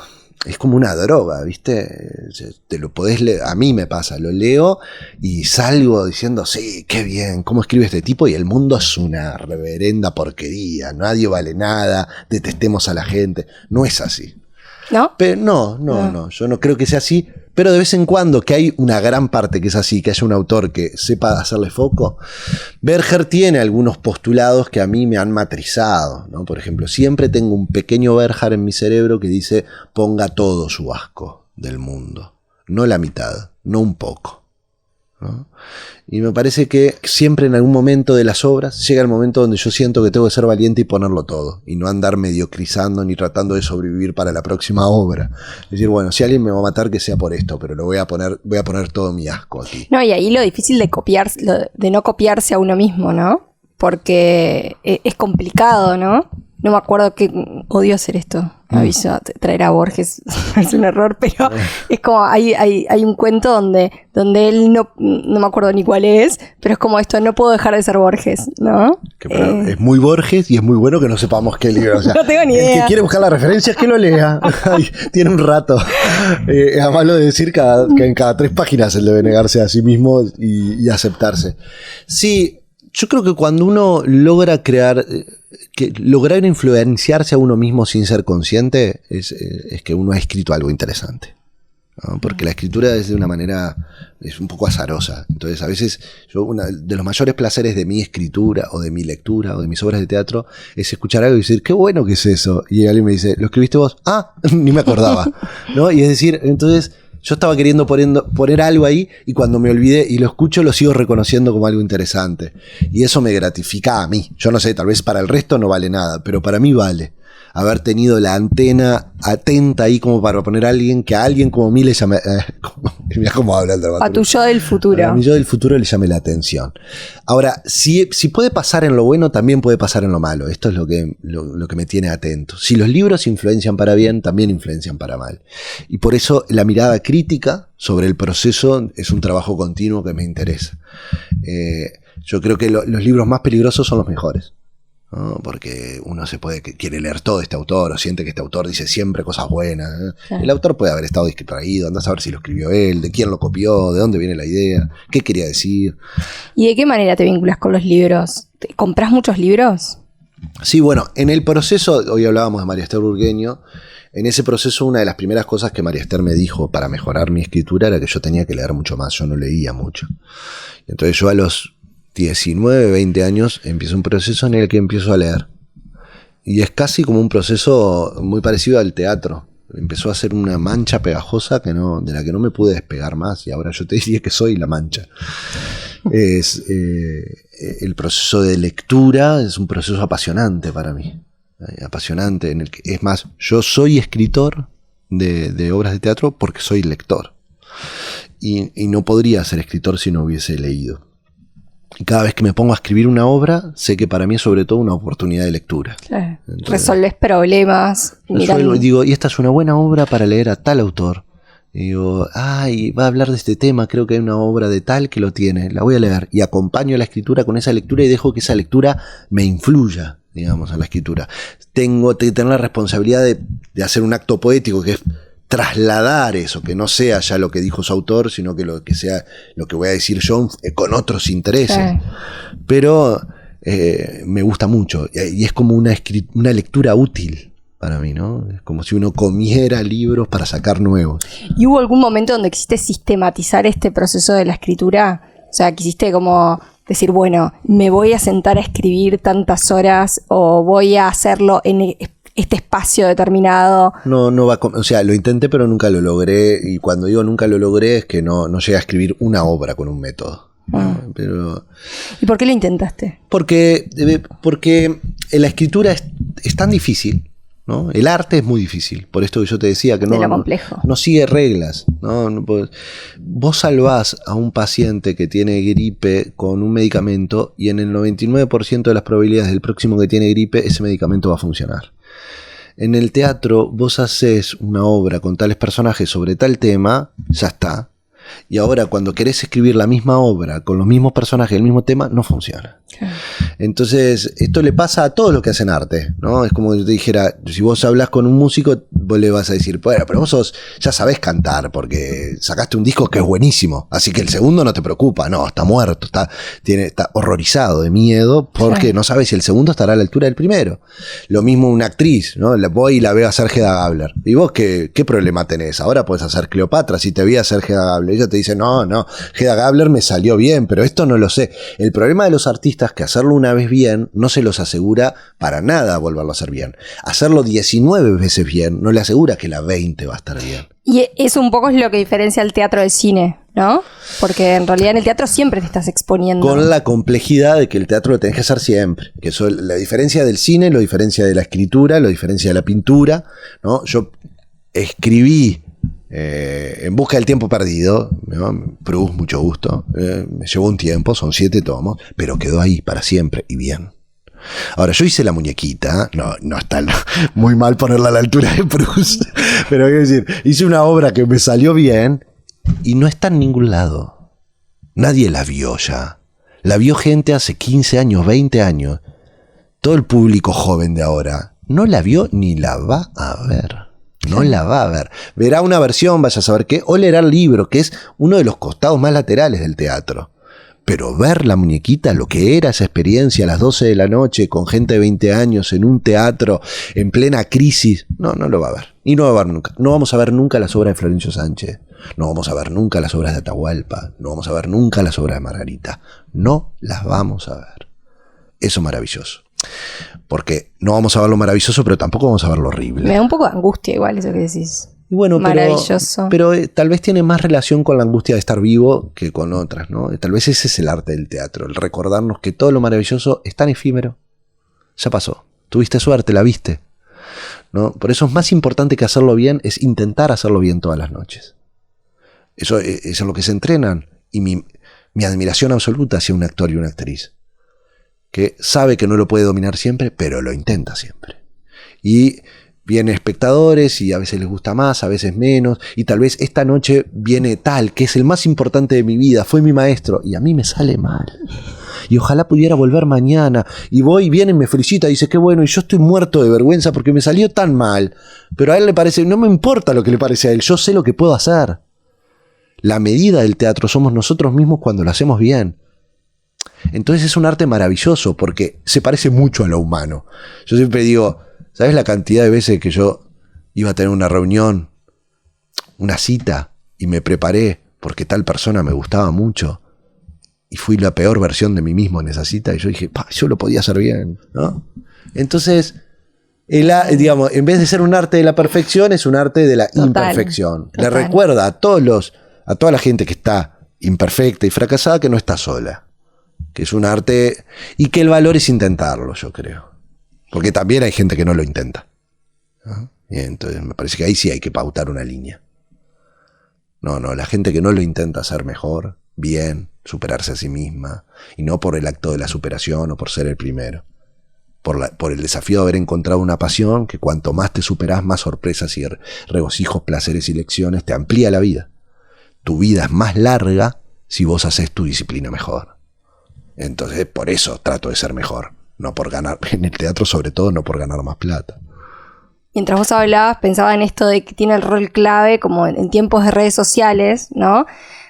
una droga, ¿viste? Te lo podés leer, a mí me pasa, lo leo y salgo diciendo, sí, qué bien, ¿cómo escribe este tipo? Y el mundo es una reverenda porquería, nadie vale nada, detestemos a la gente. No es así. ¿No? Pero no, yo no creo que sea así, pero de vez en cuando que hay una gran parte que es así, que haya un autor que sepa hacerle foco. Bernhard tiene algunos postulados que a mí me han matrizado, ¿no? Por ejemplo, siempre tengo un pequeño Bernhard en mi cerebro que dice, ponga todo su asco del mundo, no la mitad, no un poco, ¿no? Y me parece que siempre en algún momento de las obras llega el momento donde yo siento que tengo que ser valiente y ponerlo todo y no andar mediocrizando ni tratando de sobrevivir para la próxima obra. Es decir, bueno, si alguien me va a matar que sea por esto, pero voy a poner todo mi asco aquí. No, y ahí lo difícil de no copiarse a uno mismo, ¿no? Porque es complicado, ¿no? No me acuerdo que odio hacer esto. Aviso, traer a Borges es un error, pero es como hay un cuento donde él no me acuerdo ni cuál es, pero es como esto, no puedo dejar de ser Borges, ¿no? Es muy Borges y es muy bueno que no sepamos qué libro. O sea, no tengo ni idea. El que quiere buscar la referencia es que lo lea. Tiene un rato. Además lo de decir que en cada 3 páginas él debe negarse a sí mismo y aceptarse. Sí, yo creo que cuando uno logra lograr influenciarse a uno mismo sin ser consciente es que uno ha escrito algo interesante, ¿no? Porque la escritura es de una manera, es un poco azarosa. Entonces a veces uno de los mayores placeres de mi escritura o de mi lectura o de mis obras de teatro es escuchar algo y decir, qué bueno que es eso. Y alguien me dice, ¿lo escribiste vos? Ah, ni me acordaba, ¿no? Y es decir, entonces Yo estaba queriendo poner algo ahí y cuando me olvidé y lo escucho lo sigo reconociendo como algo interesante. Y eso me gratifica a mí. Yo no sé, tal vez para el resto no vale nada, pero para mí vale. Haber tenido la antena atenta ahí como para poner a alguien que a alguien como mí le llame... Mirá cómo habla el dramaturgo. A tu yo del futuro. A mi yo del futuro le llame la atención. Ahora, si puede pasar en lo bueno, también puede pasar en lo malo. Esto es lo que me tiene atento. Si los libros influencian para bien, también influencian para mal. Y por eso la mirada crítica sobre el proceso es un trabajo continuo que me interesa. Yo creo que los libros más peligrosos son los mejores. ¿No? Porque uno quiere leer todo este autor o siente que este autor dice siempre cosas buenas. Sí. El autor puede haber estado distraído, andás a ver si lo escribió él, de quién lo copió, de dónde viene la idea, qué quería decir. ¿Y de qué manera te vinculas con los libros? ¿Comprás muchos libros? Sí, bueno, en el proceso, hoy hablábamos de María Esther Burgueño, en ese proceso una de las primeras cosas que María Esther me dijo para mejorar mi escritura era que yo tenía que leer mucho más, yo no leía mucho. Entonces yo a los 19, 20 años empiezo un proceso en el que empiezo a leer. Y es casi como un proceso muy parecido al teatro. Empezó a ser una mancha pegajosa de la que no me pude despegar más y ahora yo te diría que soy la mancha. El proceso de lectura es un proceso apasionante para mí. Apasionante en el que, es más, yo soy escritor de obras de teatro porque soy lector. Y no podría ser escritor si no hubiese leído. Y cada vez que me pongo a escribir una obra, sé que para mí es sobre todo una oportunidad de lectura. Claro. Resolves problemas. Digo, y esta es una buena obra para leer a tal autor. Y digo, y va a hablar de este tema, creo que hay una obra de tal que lo tiene, la voy a leer. Y acompaño la escritura con esa lectura y dejo que esa lectura me influya, digamos, a la escritura. Tengo que tener la responsabilidad de hacer un acto poético que es trasladar eso, que no sea ya lo que dijo su autor, sino que lo que sea lo que voy a decir yo con otros intereses. Sí. Pero me gusta mucho y es como una lectura útil para mí, ¿no? Es como si uno comiera libros para sacar nuevos. ¿Y hubo algún momento donde quisiste sistematizar este proceso de la escritura? O sea, quisiste como decir, bueno, me voy a sentar a escribir tantas horas o voy a hacerlo en este espacio determinado. No va, o sea, lo intenté pero nunca lo logré, y cuando digo nunca lo logré es que no llegué a escribir una obra con un método. Pero, ¿y por qué lo intentaste? Porque la escritura es tan difícil, ¿no? El arte es muy difícil, por esto que yo te decía que no sigue reglas, ¿no? Vos salvás a un paciente que tiene gripe con un medicamento y en el 99% de las probabilidades del próximo que tiene gripe ese medicamento va a funcionar. En el teatro vos haces una obra con tales personajes sobre tal tema, ya está. Y ahora cuando querés escribir la misma obra con los mismos personajes, el mismo tema, no funciona. Entonces, esto le pasa a todos los que hacen arte, ¿no? Es como si yo te dijera, si vos hablas con un músico, vos le vas a decir, bueno, pero vos ya sabés cantar porque sacaste un disco que es buenísimo, así que el segundo no te preocupa, no, está muerto, está horrorizado de miedo porque no sabe si el segundo estará a la altura del primero. Lo mismo una actriz, ¿no? Voy y la veo hacer Hedda Gabler. ¿Y vos qué problema tenés? Ahora podés hacer Cleopatra, si te vi hacer Hedda Gabler. Ella te dice, no, Hedda Gabler me salió bien, pero esto no lo sé. El problema de los artistas es que hacerlo una vez bien no se los asegura para nada volverlo a hacer bien. Hacerlo 19 veces bien no le asegura que la 20 va a estar bien. Y eso un poco es lo que diferencia el teatro del cine, ¿no? Porque en realidad en el teatro siempre te estás exponiendo. Con la complejidad de que el teatro lo tenés que hacer siempre. Que eso, la diferencia del cine, lo diferencia de la escritura, lo diferencia de la pintura, ¿no? Yo escribí En busca del tiempo perdido, ¿no? Proust, mucho gusto, me llevó un tiempo, son 7 tomos, pero quedó ahí para siempre y bien. Ahora, yo hice La muñequita, no está muy mal ponerla a la altura de Proust, pero quiero decir, hice una obra que me salió bien y no está en ningún lado. Nadie la vio ya. La vio gente hace 15 años, 20 años. Todo el público joven de ahora no la vio ni la va a ver. No la va a ver. Verá una versión, vaya a saber qué, o leerá el libro, que es uno de los costados más laterales del teatro. Pero ver La muñequita, lo que era esa experiencia a las 12 de la noche con gente de 20 años en un teatro en plena crisis, no lo va a ver. Y no va a ver nunca. No vamos a ver nunca las obras de Florencio Sánchez. No vamos a ver nunca las obras de Atahualpa. No vamos a ver nunca las obras de Margarita. No las vamos a ver. Eso es maravilloso. Porque no vamos a ver lo maravilloso, pero tampoco vamos a ver lo horrible. Me da un poco de angustia igual eso que decís. Y bueno, Maravilloso. pero tal vez tiene más relación con la angustia de estar vivo que con otras, ¿no? Tal vez ese es el arte del teatro, el recordarnos que todo lo maravilloso es tan efímero. Ya pasó. Tuviste suerte, la viste, ¿no? Por eso es más importante que hacerlo bien, es intentar hacerlo bien todas las noches. Eso es lo que se entrenan. Y mi admiración absoluta hacia un actor y una actriz, que sabe que no lo puede dominar siempre, pero lo intenta siempre. Y vienen espectadores y a veces les gusta más, a veces menos, y tal vez esta noche viene tal, que es el más importante de mi vida, fue mi maestro, y a mí me sale mal. Y ojalá pudiera volver mañana, y voy, viene, me felicita, dice qué bueno, y yo estoy muerto de vergüenza porque me salió tan mal, pero a él le parece, no me importa lo que le parece a él, yo sé lo que puedo hacer. La medida del teatro somos nosotros mismos cuando lo hacemos bien. Entonces es un arte maravilloso porque se parece mucho a lo humano. Yo siempre digo, ¿sabes la cantidad de veces que yo iba a tener una reunión, una cita, y me preparé porque tal persona me gustaba mucho y fui la peor versión de mí mismo en esa cita y yo dije, yo lo podía hacer bien, ¿no? Entonces, digamos, en vez de ser un arte de la perfección, es un arte de la imperfección. Le recuerda a toda la gente que está imperfecta y fracasada que no está sola. Que es un arte y que el valor es intentarlo, yo creo. Porque también hay gente que no lo intenta, ¿no? Y entonces me parece que ahí sí hay que pautar una línea. No, la gente que no lo intenta hacer mejor, bien, superarse a sí misma, y no por el acto de la superación o por ser el primero. Por el desafío de haber encontrado una pasión que cuanto más te superás, más sorpresas y regocijos, placeres y lecciones te amplía la vida. Tu vida es más larga si vos haces tu disciplina mejor. Entonces, por eso trato de ser mejor. No por ganar, en el teatro sobre todo, no por ganar más plata. Mientras vos hablabas, pensaba en esto de que tiene el rol clave, como en tiempos de redes sociales, ¿no?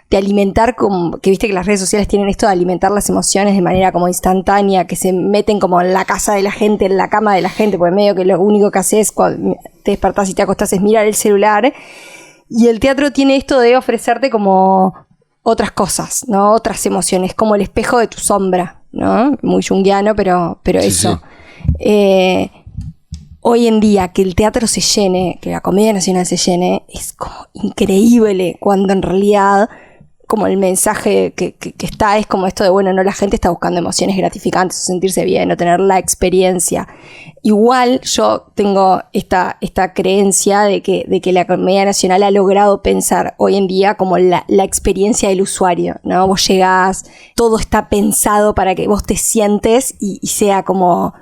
De alimentar, que viste que las redes sociales tienen esto de alimentar las emociones de manera como instantánea, que se meten como en la casa de la gente, en la cama de la gente, porque medio que lo único que haces cuando te despertás y te acostás es mirar el celular. Y el teatro tiene esto de ofrecerte como otras cosas, ¿no? Otras emociones, como el espejo de tu sombra, ¿no? Muy junguiano, pero sí, eso. Sí. Hoy en día, que el teatro se llene, que la Comedia Nacional se llene, es como increíble, cuando en realidad como el mensaje que está es como esto de, bueno, no, la gente está buscando emociones gratificantes, o sentirse bien, o tener la experiencia. Igual yo tengo esta creencia de que la Comedia Nacional ha logrado pensar hoy en día como la experiencia del usuario, ¿no? Vos llegás, todo está pensado para que vos te sientes y sea como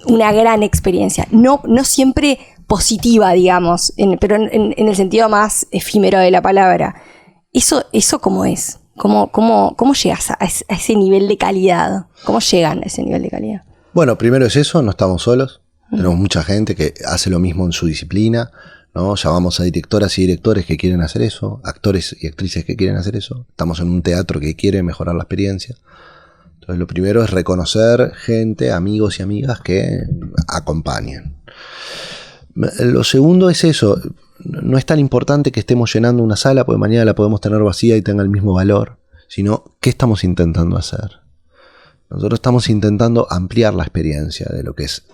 una gran experiencia. No siempre positiva, digamos, pero en el sentido más efímero de la palabra. ¿Eso cómo es? ¿Cómo llegas a ese nivel de calidad? ¿Cómo llegan a ese nivel de calidad? Bueno, primero es eso, no estamos solos. Tenemos mucha gente que hace lo mismo en su disciplina, ¿no? Llamamos a directoras y directores que quieren hacer eso, actores y actrices que quieren hacer eso. Estamos en un teatro que quiere mejorar la experiencia. Entonces lo primero es reconocer gente, amigos y amigas que acompañen. Lo segundo es eso. No es tan importante que estemos llenando una sala, porque mañana la podemos tener vacía y tenga el mismo valor, sino qué estamos intentando hacer. Nosotros estamos intentando ampliar la experiencia de lo que es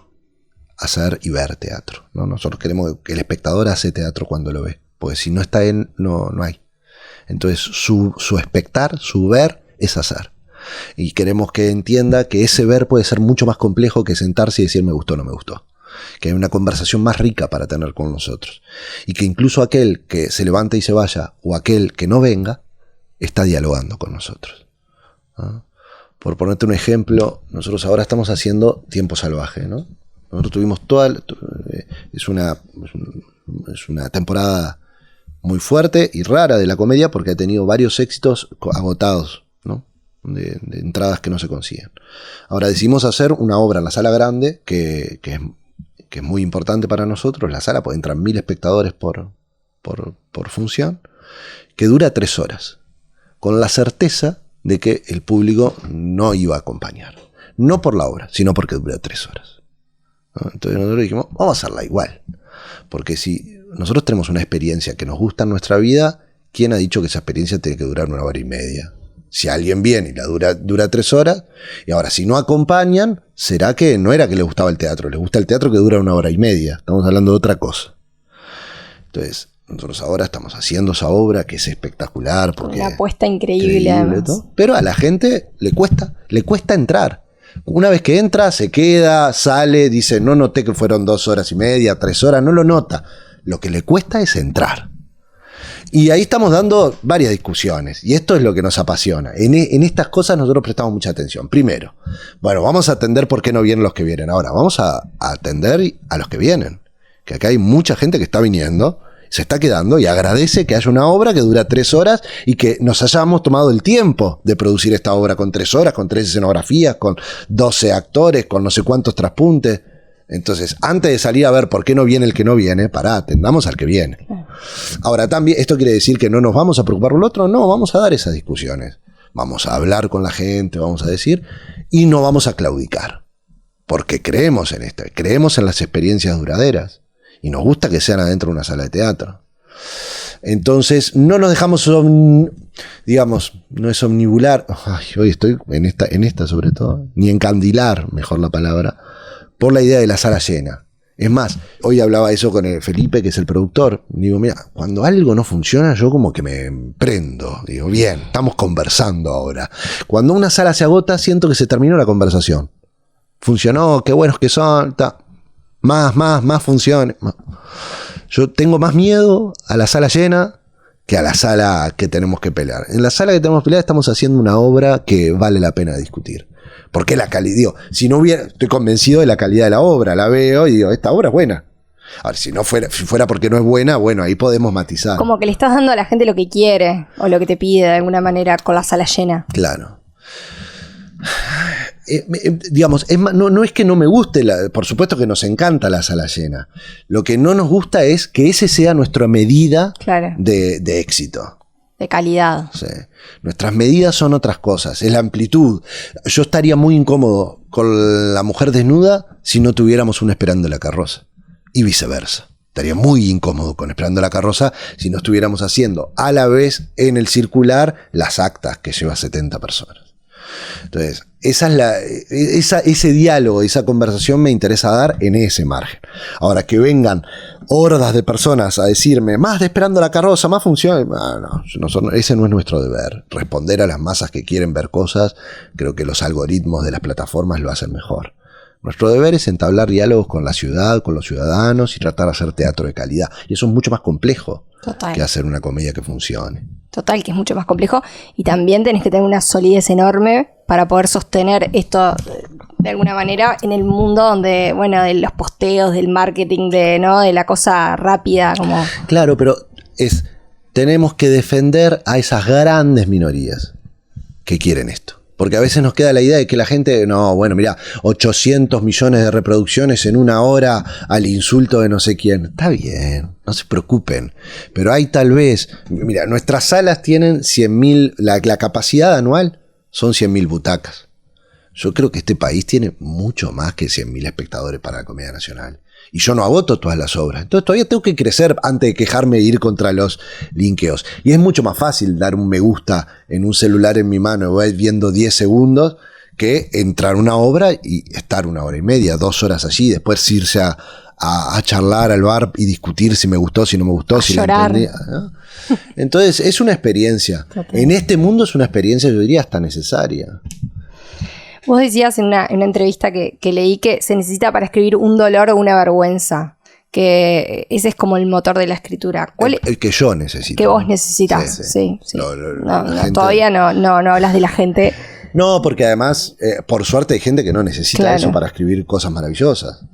hacer y ver teatro, ¿no? Nosotros queremos que el espectador hace teatro cuando lo ve, porque si no está él, no hay. Entonces su espectar, su ver, es hacer. Y queremos que entienda que ese ver puede ser mucho más complejo que sentarse y decir me gustó o no me gustó. Que hay una conversación más rica para tener con nosotros. Y que incluso aquel que se levante y se vaya, o aquel que no venga, está dialogando con nosotros, ¿no? Por ponerte un ejemplo, nosotros ahora estamos haciendo Tiempo Salvaje, ¿no? Nosotros tuvimos es una temporada muy fuerte y rara de la comedia porque ha tenido varios éxitos agotados, ¿no? De entradas que no se consiguen. Ahora decidimos hacer una obra en la sala grande que es muy importante para nosotros. La sala puede entrar 1000 espectadores por función, que dura 3 horas, con la certeza de que el público no iba a acompañar. No por la obra, sino porque dura 3 horas, ¿no? Entonces nosotros dijimos, vamos a hacerla igual. Porque si nosotros tenemos una experiencia que nos gusta en nuestra vida, ¿quién ha dicho que esa experiencia tiene que durar 1 hora y media? Si alguien viene y la dura 3 horas, y ahora si no acompañan, será que no era que le gustaba el teatro, le gusta el teatro que dura 1 hora y media. Estamos hablando de otra cosa. Entonces, nosotros ahora estamos haciendo esa obra que es espectacular. Porque una apuesta increíble además. Todo, pero a la gente le cuesta entrar. Una vez que entra, se queda, sale, dice, no noté que fueron 2 horas y media, 3 horas, no lo nota. Lo que le cuesta es entrar. Y ahí estamos dando varias discusiones, y esto es lo que nos apasiona. En estas cosas nosotros prestamos mucha atención. Primero, bueno, vamos a atender por qué no vienen los que vienen. Ahora, vamos a atender a los que vienen. Que acá hay mucha gente que está viniendo, se está quedando y agradece que haya una obra que dura 3 horas y que nos hayamos tomado el tiempo de producir esta obra con 3 horas, con 3 escenografías, con 12 actores, con no sé cuántos traspuntes. Entonces, antes de salir a ver por qué no viene el que no viene, atendamos al que viene. Ahora, también, ¿esto quiere decir que no nos vamos a preocupar por el otro? No, vamos a dar esas discusiones. Vamos a hablar con la gente, vamos a decir, y no vamos a claudicar. Porque creemos en esto, creemos en las experiencias duraderas. Y nos gusta que sean adentro de una sala de teatro. Entonces, no nos dejamos, digamos, no es omnibular. Ay, hoy estoy en esta sobre todo, ni encandilar, mejor la palabra, por la idea de la sala llena. Es más, hoy hablaba eso con el Felipe, que es el productor. Digo, mira, cuando algo no funciona, yo como que me prendo. Digo, bien, estamos conversando ahora. Cuando una sala se agota, siento que se terminó la conversación. Funcionó, qué buenos que son, más funciones. Yo tengo más miedo a la sala llena que a la sala que tenemos que pelear. En la sala que tenemos que pelear estamos haciendo una obra que vale la pena discutir. Porque la calidad, digo, si no hubiera, estoy convencido de la calidad de la obra, la veo y digo, esta obra es buena. Ahora, si fuera porque no es buena, bueno, ahí podemos matizar. Como que le estás dando a la gente lo que quiere o lo que te pide de alguna manera con la sala llena. Claro. Digamos, no es que no me guste, por supuesto que nos encanta la sala llena. Lo que no nos gusta es que ese sea nuestra medida de éxito. De calidad. Sí. Nuestras medidas son otras cosas, es la amplitud. Yo estaría muy incómodo con la mujer desnuda si no tuviéramos un Esperando la Carroza. Y viceversa. Estaría muy incómodo con Esperando la Carroza si no estuviéramos haciendo a la vez en el circular las actas que lleva 70 personas. Entonces, ese diálogo, esa conversación me interesa dar en ese margen. Ahora, que vengan hordas de personas a decirme, más de Esperando la Carroza, más funciones. Ese no es nuestro deber. Responder a las masas que quieren ver cosas, creo que los algoritmos de las plataformas lo hacen mejor. Nuestro deber es entablar diálogos con la ciudad, con los ciudadanos y tratar de hacer teatro de calidad. Y eso es mucho más complejo que hacer una comedia que funcione. Total, que es mucho más complejo. Y también tenés que tener una solidez enorme para poder sostener esto de alguna manera en el mundo donde, bueno, de los posteos, del marketing, de la cosa rápida. Como... Claro, pero tenemos que defender a esas grandes minorías que quieren esto. Porque a veces nos queda la idea de que la gente, no, bueno, mirá, 800 millones de reproducciones en una hora al insulto de no sé quién. Está bien, no se preocupen. Pero hay tal vez, mira, nuestras salas tienen 100.000, la capacidad anual son 100.000 butacas. Yo creo que este país tiene mucho más que 100.000 espectadores para la Comedia Nacional. Y yo no agoto todas las obras. Entonces todavía tengo que crecer antes de quejarme e ir contra los linkeos. Y es mucho más fácil dar un me gusta en un celular en mi mano y voy viendo 10 segundos que entrar a una obra y estar 1 hora y media, 2 horas allí, después irse a charlar al bar y discutir si me gustó, si no me gustó, si llorar. la entendí, ¿no? Entonces es una experiencia. Total. En este mundo es una experiencia, yo diría, hasta necesaria. Vos decías en una entrevista que leí que se necesita para escribir un dolor o una vergüenza, que ese es como el motor de la escritura. ¿Cuál el que yo necesito. Que vos necesitas, sí. No, gente... todavía no hablas de la gente. No, porque además, por suerte hay gente que no necesita eso para escribir cosas maravillosas.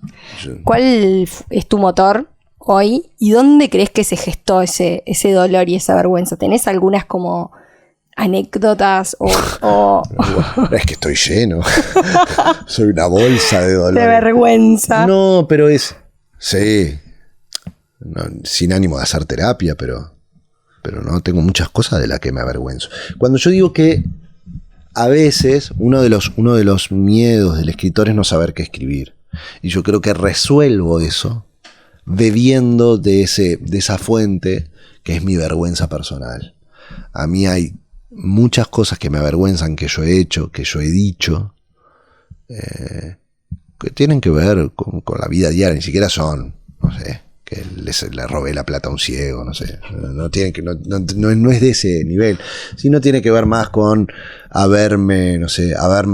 ¿Cuál es tu motor hoy y dónde crees que se gestó ese dolor y esa vergüenza? ¿Tenés algunas como... anécdotas o... Es que estoy lleno. Soy una bolsa de dolor. De vergüenza. No, pero sí. No, sin ánimo de hacer terapia, pero no, tengo muchas cosas de las que me avergüenzo. Cuando yo digo que a veces uno de los miedos del escritor es no saber qué escribir. Y yo creo que resuelvo eso bebiendo de esa fuente que es mi vergüenza personal. A mí hay muchas cosas que me avergüenzan que yo he hecho, que yo he dicho, que tienen que ver con la vida diaria, ni siquiera son, no sé, que le robé la plata a un ciego, no sé. No es de ese nivel. Sino tiene que ver más con haberme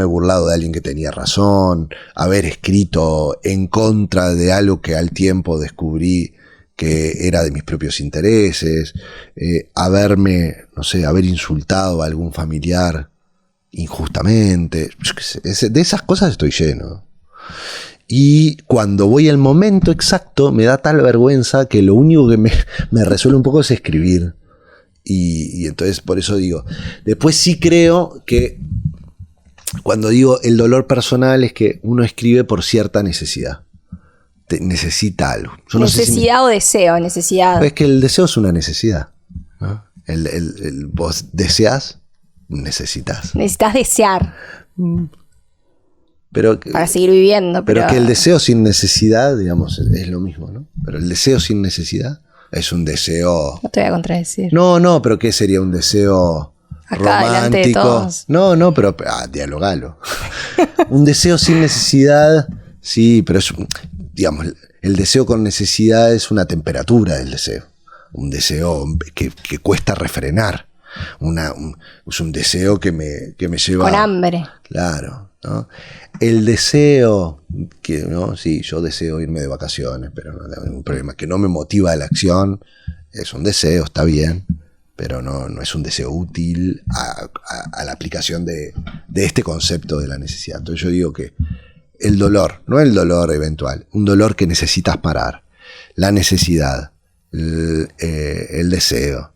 burlado de alguien que tenía razón, haber escrito en contra de algo que al tiempo descubrí que era de mis propios intereses, haber insultado a algún familiar injustamente. Yo qué sé, de esas cosas estoy lleno. Y cuando voy al momento exacto, me da tal vergüenza que lo único que me resuelve un poco es escribir. Y entonces por eso digo, después sí creo que cuando digo el dolor personal es que uno escribe por cierta necesidad. Necesita algo. Yo no necesidad o deseo, necesidad. Es que el deseo es una necesidad, ¿no? Vos deseas, necesitas. Necesitas desear. Pero, para seguir viviendo. Pero que el deseo sin necesidad, digamos, es lo mismo, ¿no? Pero el deseo sin necesidad es un deseo... No te voy a contradecir. No, pero ¿qué sería un deseo acá romántico? Delante de todos. No, pero dialogalo. Un deseo sin necesidad, sí, pero es, digamos, el deseo con necesidad es una temperatura del deseo. Un deseo que cuesta refrenar. Es un deseo que me lleva... Con hambre. Claro, ¿no? El deseo, sí, yo deseo irme de vacaciones, pero no tengo ningún problema, que no me motiva a la acción, es un deseo, está bien, pero no es un deseo útil a la aplicación de este concepto de la necesidad. Entonces yo digo que el dolor, no el dolor eventual, un dolor que necesitas parar, la necesidad, el deseo,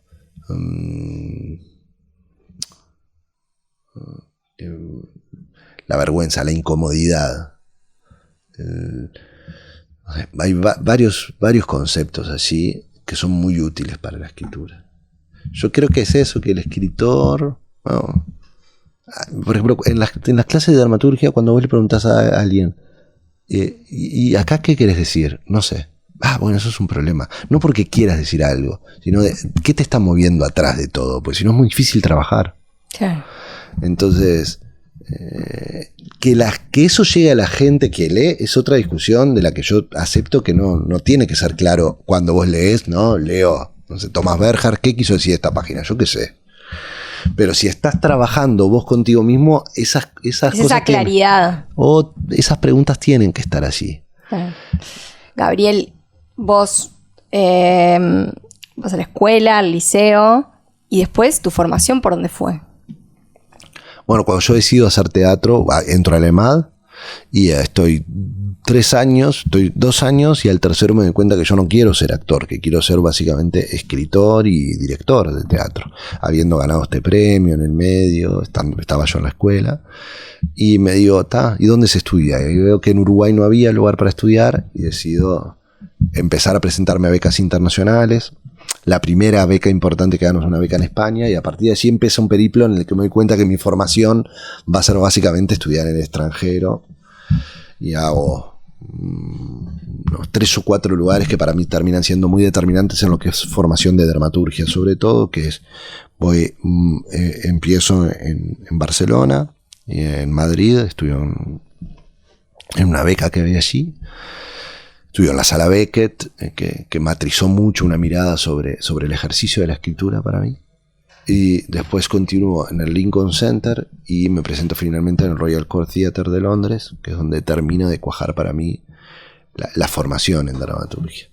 la vergüenza, la incomodidad. Hay varios conceptos así que son muy útiles para la escritura. Yo creo que es eso, que el escritor... Bueno, por ejemplo, en las clases de dramaturgia, cuando vos le preguntás a alguien, ¿y acá qué querés decir? No sé. Bueno, eso es un problema. No porque quieras decir algo, sino de qué te está moviendo atrás de todo, pues si no es muy difícil trabajar. Claro. Entonces... que eso llegue a la gente que lee es otra discusión de la que yo acepto que no tiene que ser claro cuando vos lees, ¿no? Leo, no sé, Thomas Bernhard, ¿qué quiso decir esta página? Yo qué sé. Pero si estás trabajando vos contigo mismo, esas cosas esa claridad. Esas preguntas tienen que estar así. Gabriel, vos vas a la escuela, al liceo, y después tu formación, ¿por dónde fue? Bueno, cuando yo decido hacer teatro, entro a la EMAD y estoy 2 años y al tercero me doy cuenta que yo no quiero ser actor, que quiero ser básicamente escritor y director de teatro, habiendo ganado este premio en el medio, estaba yo en la escuela y me digo, ¿y dónde se estudia? Y veo que en Uruguay no había lugar para estudiar y decido empezar a presentarme a becas internacionales. La primera beca importante que gano es una beca en España y a partir de allí empieza un periplo en el que me doy cuenta que mi formación va a ser básicamente estudiar en el extranjero y hago unos 3 o 4 lugares que para mí terminan siendo muy determinantes en lo que es formación de dramaturgia, sobre todo, que es empiezo en Barcelona y en Madrid, estudio en una beca que había allí. Estudió en la Sala Beckett, que matrizó mucho una mirada sobre el ejercicio de la escritura para mí. Y después continúo en el Lincoln Center y me presento finalmente en el Royal Court Theatre de Londres, que es donde termina de cuajar para mí la formación en dramaturgia.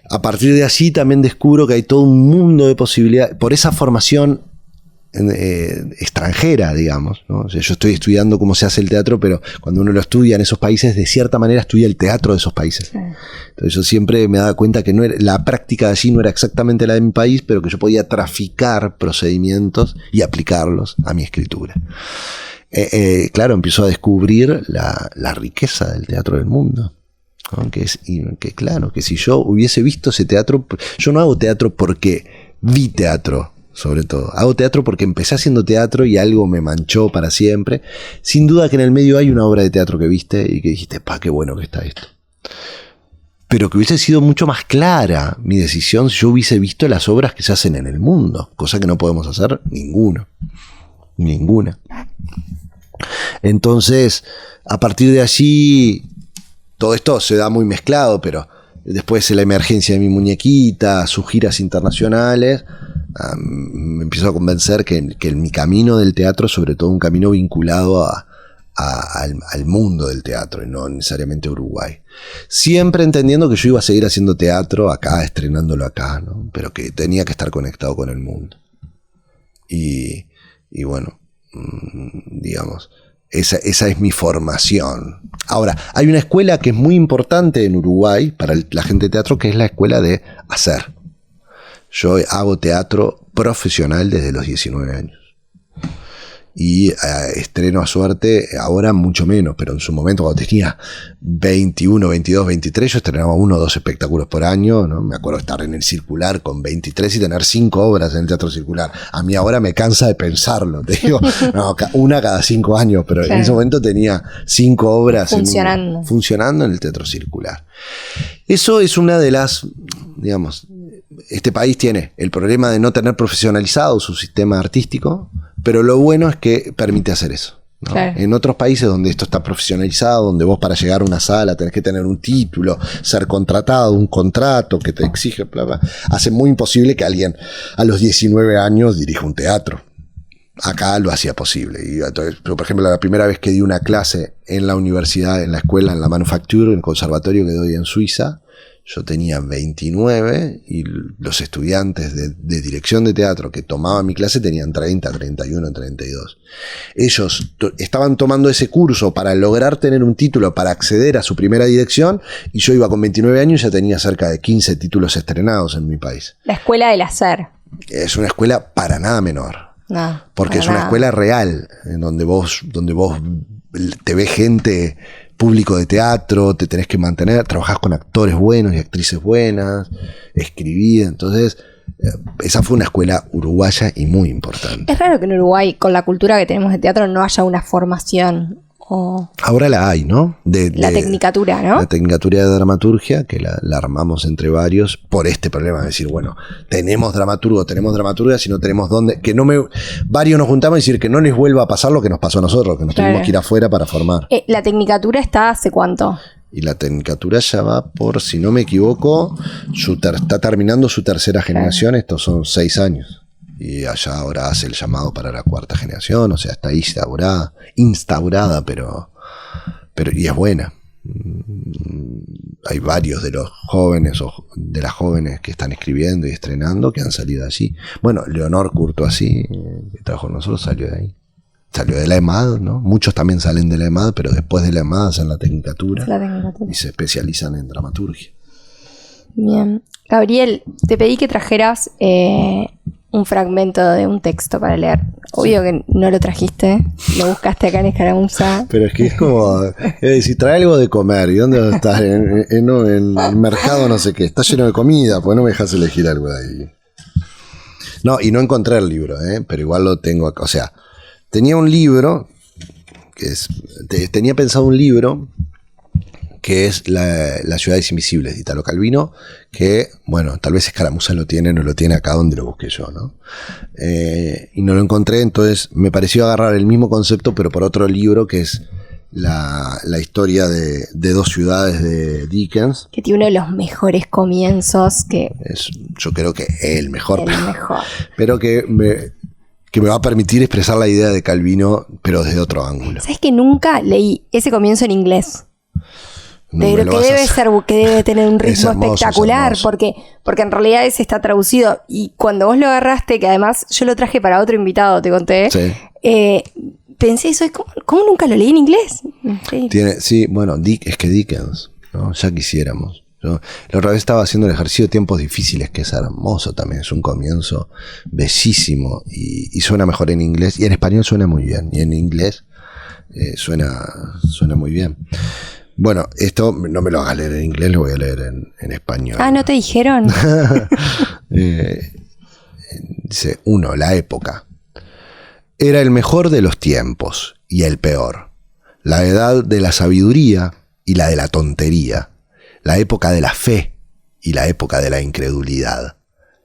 A partir de allí también descubro que hay todo un mundo de posibilidades. Por esa formación extranjera, digamos, ¿no? O sea, yo estoy estudiando cómo se hace el teatro, pero cuando uno lo estudia en esos países, de cierta manera estudia el teatro de esos países. Entonces yo siempre me daba cuenta que la práctica de allí no era exactamente la de mi país, pero que yo podía traficar procedimientos y aplicarlos a mi escritura. Claro, empiezo a descubrir la riqueza del teatro del mundo, ¿no? Que claro, que si yo hubiese visto ese teatro, yo no hago teatro porque vi teatro. Sobre todo, hago teatro porque empecé haciendo teatro y algo me manchó para siempre. Sin duda que en el medio hay una obra de teatro que viste y que dijiste, qué bueno que está esto. Pero que hubiese sido mucho más clara mi decisión si yo hubiese visto las obras que se hacen en el mundo, cosa que no podemos hacer ninguna. Entonces, a partir de allí todo esto se da muy mezclado, pero después la emergencia de mi muñequita, sus giras internacionales, me empiezo a convencer que mi camino del teatro es sobre todo un camino vinculado al mundo del teatro y no necesariamente a Uruguay. Siempre entendiendo que yo iba a seguir haciendo teatro acá, estrenándolo acá, ¿no? Pero que tenía que estar conectado con el mundo. Y bueno, digamos, esa es mi formación. Ahora, hay una escuela que es muy importante en Uruguay para la gente de teatro, que es la escuela de hacer. Yo hago teatro profesional desde los 19 años. Y estreno a suerte, ahora mucho menos, pero en su momento cuando tenía 21, 22, 23, yo estrenaba 1 o 2 espectáculos por año, ¿no? Me acuerdo estar en el Circular con 23 y tener 5 obras en el Teatro Circular. A mí ahora me cansa de pensarlo, te digo, no, una cada 5 años, pero claro, en ese momento tenía 5 obras funcionando en el Teatro Circular. Eso es una de las, digamos, este país tiene el problema de no tener profesionalizado su sistema artístico, pero lo bueno es que permite hacer eso, ¿no? Claro. En otros países donde esto está profesionalizado, donde vos para llegar a una sala tenés que tener un título, ser contratado, un contrato que te exige, bla, bla, hace muy imposible que alguien a los 19 años dirija un teatro. Acá lo hacía posible. Y entonces, por ejemplo, la primera vez que di una clase en la universidad, en la escuela, en la Manufacture, en el conservatorio que doy en Suiza, yo tenía 29 y los estudiantes de dirección de teatro que tomaban mi clase tenían 30, 31, 32. Ellos estaban tomando ese curso para lograr tener un título para acceder a su primera dirección y yo iba con 29 años y ya tenía cerca de 15 títulos estrenados en mi país. La escuela del hacer. Es una escuela para nada menor. No, porque es una escuela real, en donde vos te ves gente, público de teatro, te tenés que mantener, trabajás con actores buenos y actrices buenas, escribís, entonces esa fue una escuela uruguaya y muy importante. Es raro que en Uruguay, con la cultura que tenemos de teatro, no haya una formación. Ahora la hay, ¿no? La tecnicatura, ¿no? La tecnicatura de dramaturgia, que la armamos entre varios por este problema, es decir, bueno, tenemos dramaturga, si no tenemos dónde, varios nos juntamos y decir que no les vuelva a pasar lo que nos pasó a nosotros, que nos tuvimos que ir afuera para formar. ¿La tecnicatura está hace cuánto? Y la tecnicatura ya va por, si no me equivoco, está terminando su tercera generación, estos son 6 años. Y allá ahora hace el llamado para la 4ª generación, o sea, está instaurada, pero y es buena. Hay varios de los jóvenes o de las jóvenes que están escribiendo y estrenando que han salido allí. Bueno, Leonor Courtoisí, que trabajó con nosotros, salió de ahí. Salió de la EMAD, ¿no? Muchos también salen de la EMAD, pero después de la EMAD hacen la tecnicatura y se especializan en dramaturgia. Bien. Gabriel, te pedí que trajeras un fragmento de un texto para leer. Obvio que no lo trajiste, lo buscaste acá en Escaramuza. Pero es que es como, si trae algo de comer, ¿y dónde estás? En el mercado no sé qué, está lleno de comida, pues no me dejas elegir algo de ahí. No, y no encontré el libro, pero igual lo tengo acá. O sea, tenía un libro, tenía pensado un libro que es Las ciudades invisibles de Italo Calvino, que, bueno, tal vez Escaramuza no lo tiene acá donde lo busqué yo, ¿no? Y no lo encontré, entonces me pareció agarrar el mismo concepto, pero por otro libro, que es la historia de 2 ciudades de Dickens. Que tiene uno de los mejores comienzos que... Yo creo que el mejor. El mejor. Pero que me va a permitir expresar la idea de Calvino, pero desde otro ángulo. ¿Sabes que nunca leí ese comienzo en inglés? No, pero que debe tener un ritmo espectacular, porque en realidad ese está traducido. Y cuando vos lo agarraste, que además yo lo traje para otro invitado, te conté, sí. Pensé eso, ¿cómo nunca lo leí en inglés? Sí, bueno, es que Dickens, ¿no? Ya quisiéramos. Yo la otra vez estaba haciendo el ejercicio de Tiempos Difíciles, que es hermoso también, es un comienzo bellísimo y suena mejor en inglés, y en español suena muy bien, y en inglés suena muy bien. Bueno, esto no me lo hagas leer en inglés, lo voy a leer en español. Ah, ¿no te dijeron? Dice, 1, la época. Era el mejor de los tiempos y el peor. La edad de la sabiduría y la de la tontería. La época de la fe y la época de la incredulidad.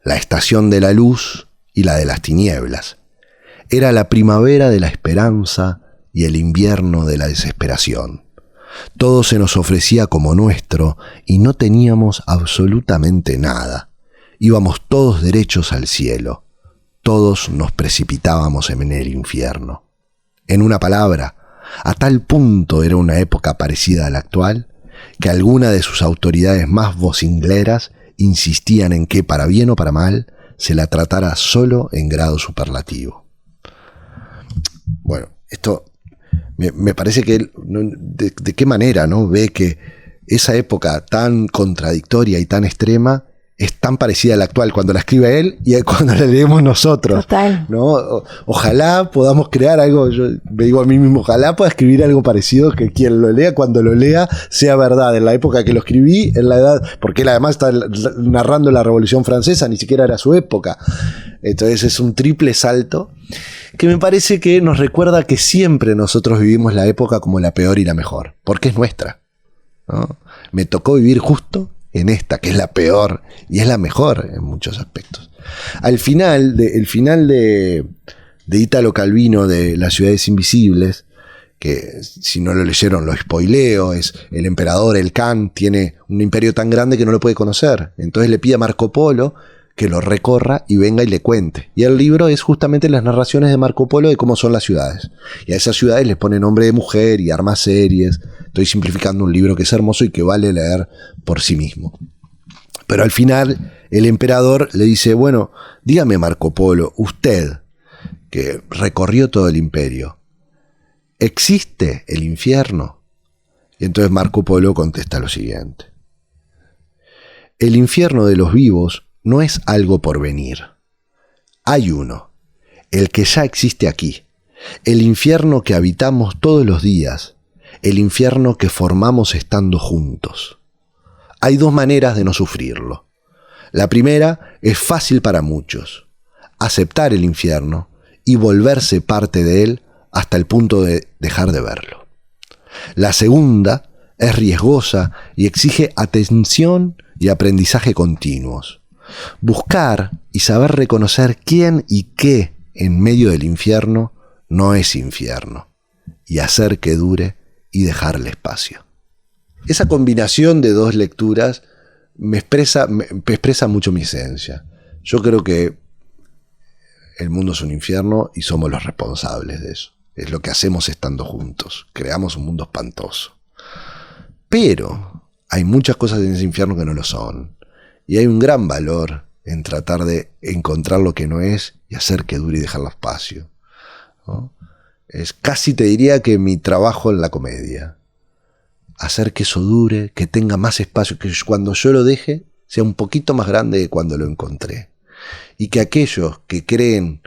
La estación de la luz y la de las tinieblas. Era la primavera de la esperanza y el invierno de la desesperación. Todo se nos ofrecía como nuestro y no teníamos absolutamente nada. Íbamos todos derechos al cielo. Todos nos precipitábamos en el infierno. En una palabra, a tal punto era una época parecida a la actual, que alguna de sus autoridades más vocingleras insistían en que, para bien o para mal, se la tratara solo en grado superlativo. Bueno, esto me parece que él, de qué manera, ¿no?, ve que esa época tan contradictoria y tan extrema es tan parecida a la actual cuando la escribe él y cuando la leemos nosotros. Total. ¿No? Ojalá podamos crear algo, yo me digo a mí mismo, ojalá pueda escribir algo parecido, que quien lo lea, cuando lo lea, sea verdad. En la época que lo escribí, en la edad, porque él además está narrando la Revolución Francesa, ni siquiera era su época. Entonces es un triple salto que me parece que nos recuerda que siempre nosotros vivimos la época como la peor y la mejor, porque es nuestra, ¿no? Me tocó vivir justo en esta, que es la peor y es la mejor en muchos aspectos. El final de Italo Calvino, de Las ciudades invisibles, que si no lo leyeron lo spoileo, es el emperador, el Khan, tiene un imperio tan grande que no lo puede conocer. Entonces le pide a Marco Polo que lo recorra y venga y le cuente. Y el libro es justamente las narraciones de Marco Polo de cómo son las ciudades. Y a esas ciudades les pone nombre de mujer y arma series. Estoy simplificando un libro que es hermoso y que vale leer por sí mismo. Pero al final el emperador le dice, bueno, dígame Marco Polo, usted que recorrió todo el imperio, ¿existe el infierno? Y entonces Marco Polo contesta lo siguiente: el infierno de los vivos no es algo por venir. Hay uno, el que ya existe aquí, el infierno que habitamos todos los días, el infierno que formamos estando juntos. Hay dos maneras de no sufrirlo. La primera es fácil para muchos: aceptar el infierno y volverse parte de él hasta el punto de dejar de verlo. La segunda es riesgosa y exige atención y aprendizaje continuos. Buscar y saber reconocer quién y qué en medio del infierno no es infierno, y hacer que dure y dejarle espacio. Esa combinación de dos lecturas me expresa mucho mi esencia. Yo creo que el mundo es un infierno y somos los responsables de eso. Es lo que hacemos estando juntos. Creamos un mundo espantoso. Pero hay muchas cosas en ese infierno que no lo son. Y hay un gran valor en tratar de encontrar lo que no es y hacer que dure y dejarlo espacio, ¿no? Es casi, te diría, que mi trabajo en la comedia. Hacer que eso dure, que tenga más espacio, que cuando yo lo deje sea un poquito más grande de cuando lo encontré. Y que aquellos que creen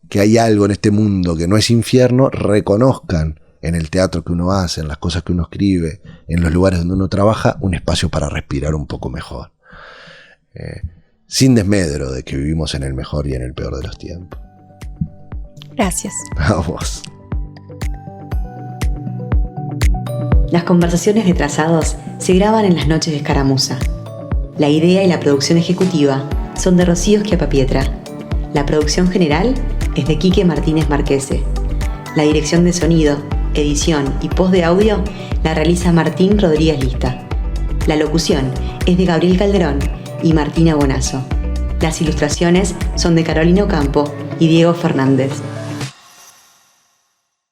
que hay algo en este mundo que no es infierno, reconozcan en el teatro que uno hace, en las cosas que uno escribe, en los lugares donde uno trabaja, un espacio para respirar un poco mejor. Sin desmedro de que vivimos en el mejor y en el peor de los tiempos. Gracias. A vos. Las conversaciones de Trazados se graban en las noches de Escaramuza. La idea y la producción ejecutiva son de Rocío Schiappapiedra. La producción general es de Quique Martínez Marquese. La dirección de sonido, edición y post de audio la realiza Martín Rodríguez Lista. La locución es de Gabriel Calderón y Martina Bonazo. Las ilustraciones son de Carolina Ocampo y Diego Fernández.